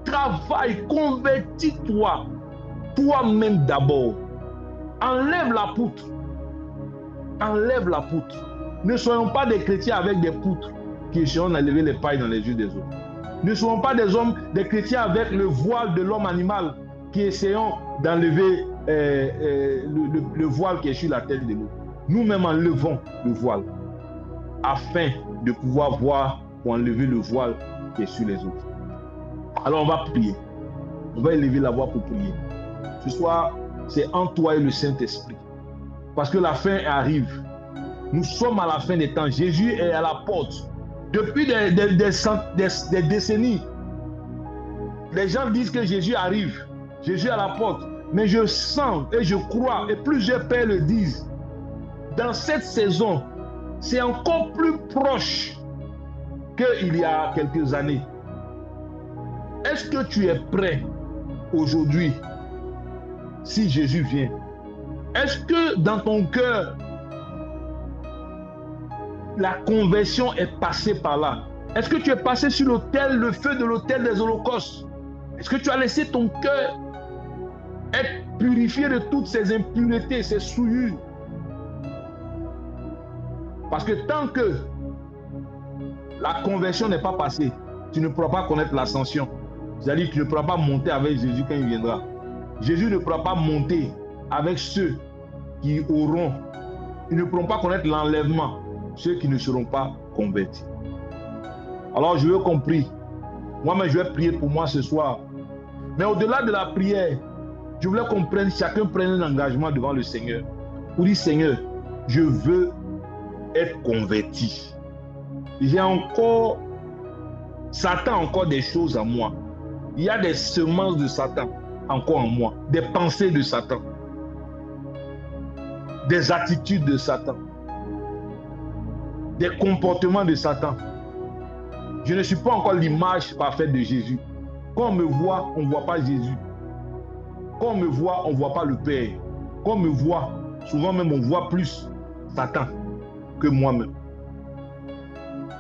travaille, convertis-toi. Toi-même d'abord. Enlève la poutre. Enlève la poutre. Ne soyons pas des chrétiens avec des poutres qui essaieront d'enlever les pailles dans les yeux des autres. Ne soyons pas des chrétiens avec le voile de l'homme animal qui essaieront d'enlever le voile qui est sur la tête de l'autre. Nous-mêmes enlevons le voile afin de pouvoir voir ou enlever le voile qui est sur les autres. Alors on va prier. On va élever la voix pour prier. Ce soir, c'est en toi et le Saint-Esprit. Parce que la fin arrive. Nous sommes à la fin des temps. Jésus est à la porte. Depuis des décennies, les gens disent que Jésus arrive. Jésus est à la porte. Mais je sens et je crois, et plusieurs pères le disent, dans cette saison, c'est encore plus proche qu'il y a quelques années. Est-ce que tu es prêt aujourd'hui si Jésus vient? Est-ce que dans ton cœur, la conversion est passée par là? Est-ce que tu es passé sur l'autel, le feu de l'autel des holocaustes? Est-ce que tu as laissé ton cœur être purifié de toutes ces impuretés, ces souillures? Parce que tant que la conversion n'est pas passée, tu ne pourras pas connaître l'ascension. C'est-à-dire que tu ne pourras pas monter avec Jésus quand il viendra. Jésus ne pourra pas monter avec ceux qui auront. Ils ne pourront pas connaître l'enlèvement, ceux qui ne seront pas convertis. Alors je veux qu'on prie. Moi-même, je vais prier pour moi ce soir. Mais au-delà de la prière, je voulais qu'on prenne, chacun prenne un engagement devant le Seigneur. Pour dire, Seigneur, je veux être converti. J'ai encore, Satan a encore des choses en moi. Il y a des semences de Satan encore en moi, des pensées de Satan, des attitudes de Satan, des comportements de Satan. Je ne suis pas encore l'image parfaite de Jésus. Quand on me voit, on ne voit pas Jésus. Quand on me voit, on ne voit pas le Père. Quand on me voit, souvent même on voit plus Satan que moi-même.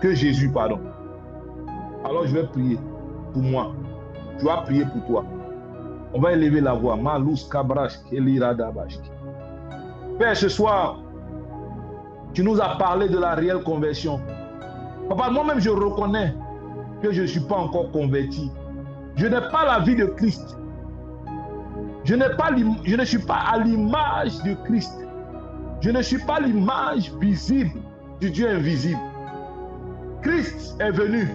Que Jésus, pardon. Alors je vais prier pour moi. Tu vas prier pour toi. On va élever la voix. Malus kabrash keliradabash. Père, ce soir, tu nous as parlé de la réelle conversion. Papa, moi-même, je reconnais que je ne suis pas encore converti. Je n'ai pas la vie de Christ. Je ne suis pas à l'image de Christ. Je ne suis pas l'image visible du Dieu invisible. Christ est venu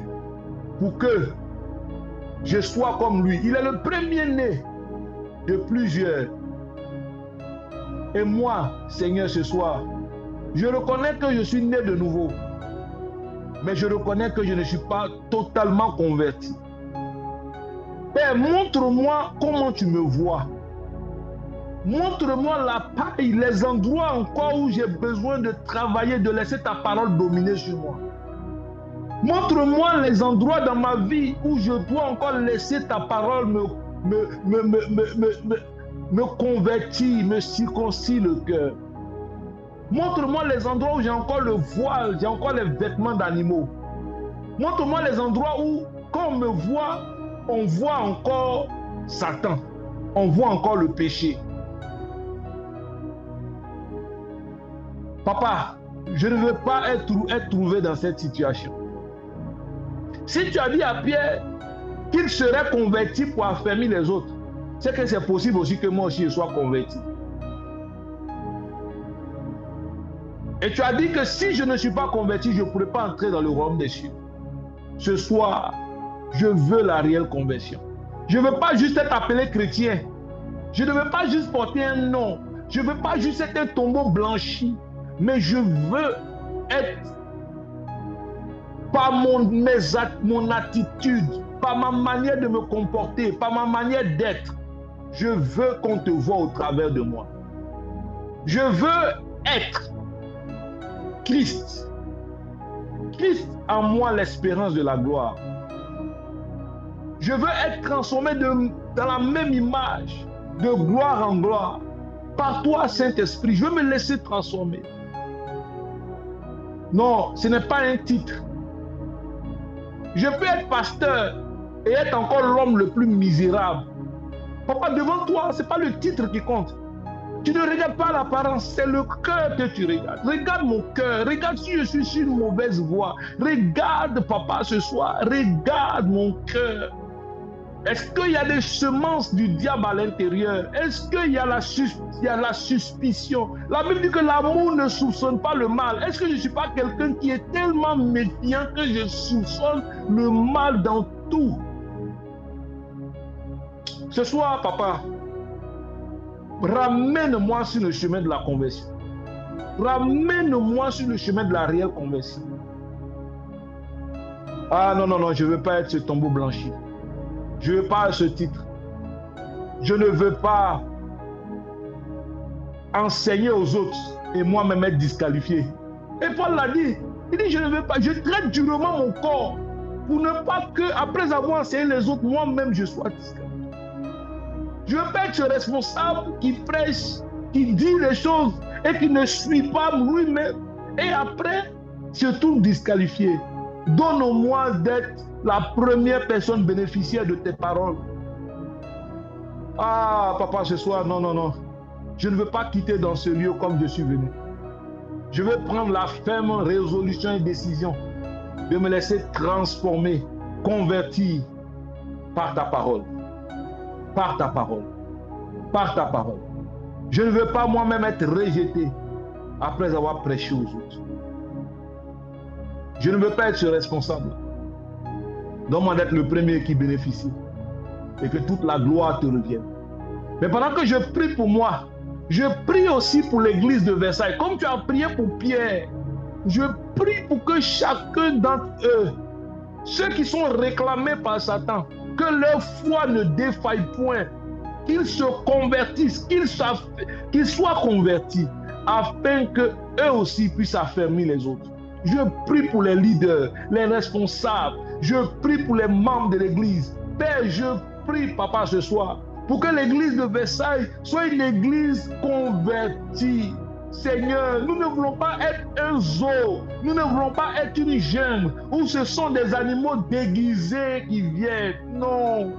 pour que je sois comme lui. Il est le premier-né de plusieurs. Et moi, Seigneur, ce soir, je reconnais que je suis né de nouveau. Mais je reconnais que je ne suis pas totalement converti. Père, montre-moi comment tu me vois. Montre-moi la paille, les endroits encore où j'ai besoin de travailler, de laisser ta parole dominer sur moi. Montre-moi les endroits dans ma vie où je dois encore laisser ta parole me convertir, me circoncire le cœur. Montre-moi les endroits où j'ai encore le voile, j'ai encore les vêtements d'animaux. Montre-moi les endroits où, quand on me voit, on voit encore Satan. On voit encore le péché. Papa, je ne veux pas être trouvé dans cette situation. Si tu as dit à Pierre qu'il serait converti pour affermir les autres, c'est que c'est possible aussi que moi aussi je sois converti. Et tu as dit que si je ne suis pas converti, je ne pourrai pas entrer dans le royaume des cieux. Ce soir, je veux la réelle conversion. Je ne veux pas juste être appelé chrétien. Je ne veux pas juste porter un nom. Je ne veux pas juste être un tombeau blanchi. Mais je veux être par mon attitude, par ma manière de me comporter, par ma manière d'être. Je veux qu'on te voie au travers de moi. Je veux être Christ. Christ en moi l'espérance de la gloire. Je veux être transformé dans la même image, de gloire en gloire. Par toi, Saint-Esprit, je veux me laisser transformer. Non, ce n'est pas un titre. Je peux être pasteur et être encore l'homme le plus misérable. Papa, devant toi, ce n'est pas le titre qui compte. Tu ne regardes pas l'apparence, c'est le cœur que tu regardes. Regarde mon cœur, regarde si je suis sur une mauvaise voie. Regarde, papa, ce soir, regarde mon cœur. Est-ce qu'il y a des semences du diable à l'intérieur? Est-ce qu'il y a la suspicion? La Bible dit que l'amour ne soupçonne pas le mal. Est-ce que je ne suis pas quelqu'un qui est tellement méfiant que je soupçonne le mal dans tout? Ce soir, papa, ramène-moi sur le chemin de la conversion. Ramène-moi sur le chemin de la réelle conversion. Ah non, non, non, je ne veux pas être ce tombeau blanchi. Je ne veux pas ce titre. Je ne veux pas enseigner aux autres et moi-même être disqualifié. Et Paul l'a dit. Il dit, je ne veux pas. Je traite durement mon corps pour ne pas que, après avoir enseigné les autres, moi-même je sois disqualifié. Je ne veux pas être ce responsable qui prêche, qui dit les choses et qui ne suit pas lui-même. Et après, se trouve disqualifié. Donne-moi d'être la première personne bénéficiaire de tes paroles. Ah, papa, ce soir, non, non, non. Je ne veux pas quitter dans ce lieu comme je suis venu. Je veux prendre la ferme résolution et décision de me laisser transformer, convertir par ta parole. Par ta parole. Par ta parole. Je ne veux pas moi-même être rejeté après avoir prêché aux autres. Je ne veux pas être ce responsable. Donne-moi d'être le premier qui bénéficie et que toute la gloire te revienne. Mais pendant que je prie pour moi, je prie aussi pour l'église de Versailles. Comme tu as prié pour Pierre, je prie pour que chacun d'entre eux, ceux qui sont réclamés par Satan, que leur foi ne défaille point, qu'ils se convertissent, qu'ils soient convertis, afin qu'eux aussi puissent affermir les autres. Je prie pour les leaders, les responsables. Je prie pour les membres de l'église. Père, je prie, papa, ce soir, pour que l'église de Versailles soit une église convertie. Seigneur, nous ne voulons pas être un zoo. Nous ne voulons pas être une jungle où ce sont des animaux déguisés qui viennent. Non.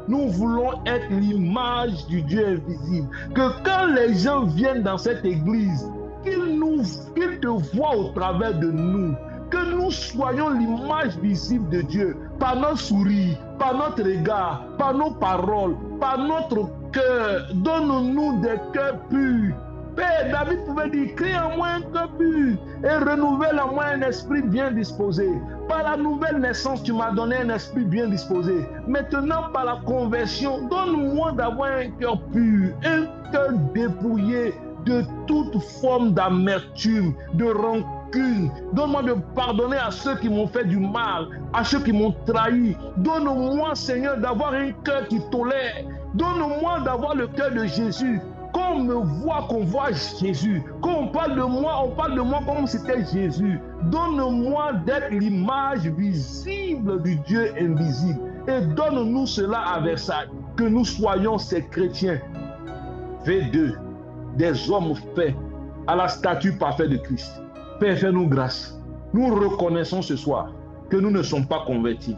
Nous voulons être l'image du Dieu invisible. Que quand les gens viennent dans cette église, qu'ils te voient au travers de nous, que nous soyons l'image visible de Dieu par notre sourire, par notre regard, par nos paroles, par notre cœur. Donne-nous des cœurs purs. Père, David pouvait dire, crée en moi un cœur pur et renouvelle en moi un esprit bien disposé. Par la nouvelle naissance, tu m'as donné un esprit bien disposé. Maintenant, par la conversion, donne-moi d'avoir un cœur pur, un cœur dépouillé de toute forme d'amertume, de rancune. Donne-moi de pardonner à ceux qui m'ont fait du mal, à ceux qui m'ont trahi. Donne-moi, Seigneur, d'avoir un cœur qui tolère. Donne-moi d'avoir le cœur de Jésus. Qu'on me voit, qu'on voit Jésus. Quand on parle de moi comme si c'était Jésus. Donne-moi d'être l'image visible du Dieu invisible. Et donne-nous cela à Versailles. Que nous soyons ces chrétiens. V2. Des hommes faits à la statue parfaite de Christ. Père, fais-nous grâce. Nous reconnaissons ce soir que nous ne sommes pas convertis.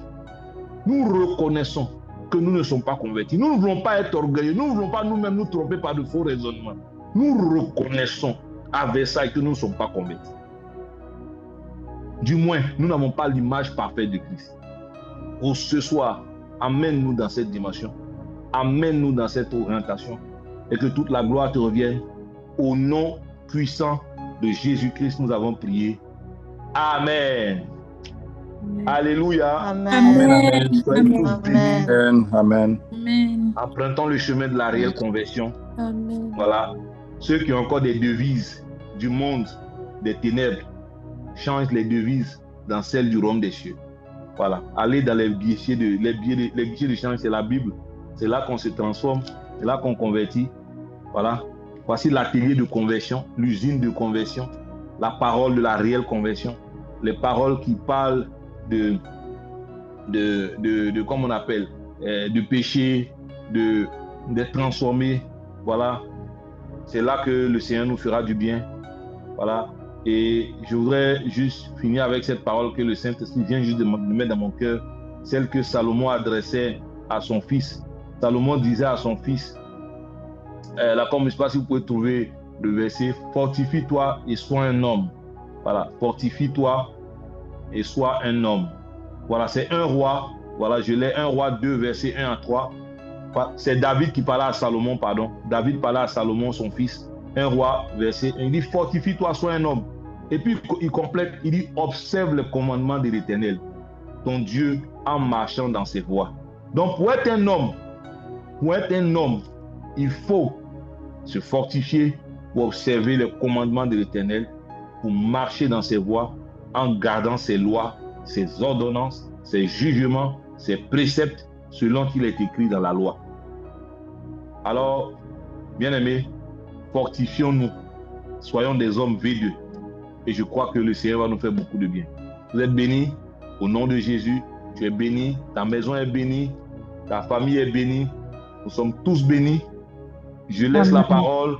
Nous reconnaissons que nous ne sommes pas convertis. Nous ne voulons pas être orgueilleux. Nous ne voulons pas nous-mêmes nous tromper par de faux raisonnements. Nous reconnaissons à Versailles que nous ne sommes pas convertis. Du moins, nous n'avons pas l'image parfaite de Christ. Oh, ce soir, amène-nous dans cette dimension. Amène-nous dans cette orientation. Et que toute la gloire te revienne. Au nom puissant de Jésus-Christ, nous avons prié. Amen. Amen. Alléluia. Amen. Amen. Amen. Amen. Amen. Empruntons le chemin de la réelle conversion. Amen. Voilà. Ceux qui ont encore des devises du monde des ténèbres, change les devises dans celles du royaume des cieux. Voilà. Allez dans les guichets de change, c'est la Bible. C'est là qu'on se transforme, c'est là qu'on convertit. Voilà. Voici l'atelier de conversion, l'usine de conversion, la parole de la réelle conversion, les paroles qui parlent de comment on appelle, de péché, d'être transformé. Voilà. C'est là que le Seigneur nous fera du bien. Voilà. Et je voudrais juste finir avec cette parole que le Saint-Esprit vient juste de mettre dans mon cœur, celle que Salomon adressait à son fils. Salomon disait à son fils, là, comme je ne sais pas si vous pouvez trouver le verset, fortifie-toi et sois un homme. Voilà, fortifie-toi et sois un homme. Voilà, c'est un roi. Voilà, je l'ai, 1 Roi 2, verset 1 à 3. C'est David qui parlait à Salomon, pardon. David parlait à Salomon, son fils. 1 Roi, verset 1. Il dit, fortifie-toi, sois un homme. Et puis, il complète, il dit, observe le commandement de l'Éternel, ton Dieu, en marchant dans ses voies. Donc, pour être un homme, il faut se fortifier pour observer les commandements de l'Éternel, pour marcher dans ses voies, en gardant ses lois, ses ordonnances, ses jugements, ses préceptes, selon qu'il est écrit dans la loi. Alors, bien-aimés, fortifions-nous, soyons des hommes véreux, et je crois que le Seigneur va nous faire beaucoup de bien. Vous êtes bénis, au nom de Jésus, tu es béni, ta maison est bénie, ta famille est bénie, nous sommes tous bénis. Je laisse la parole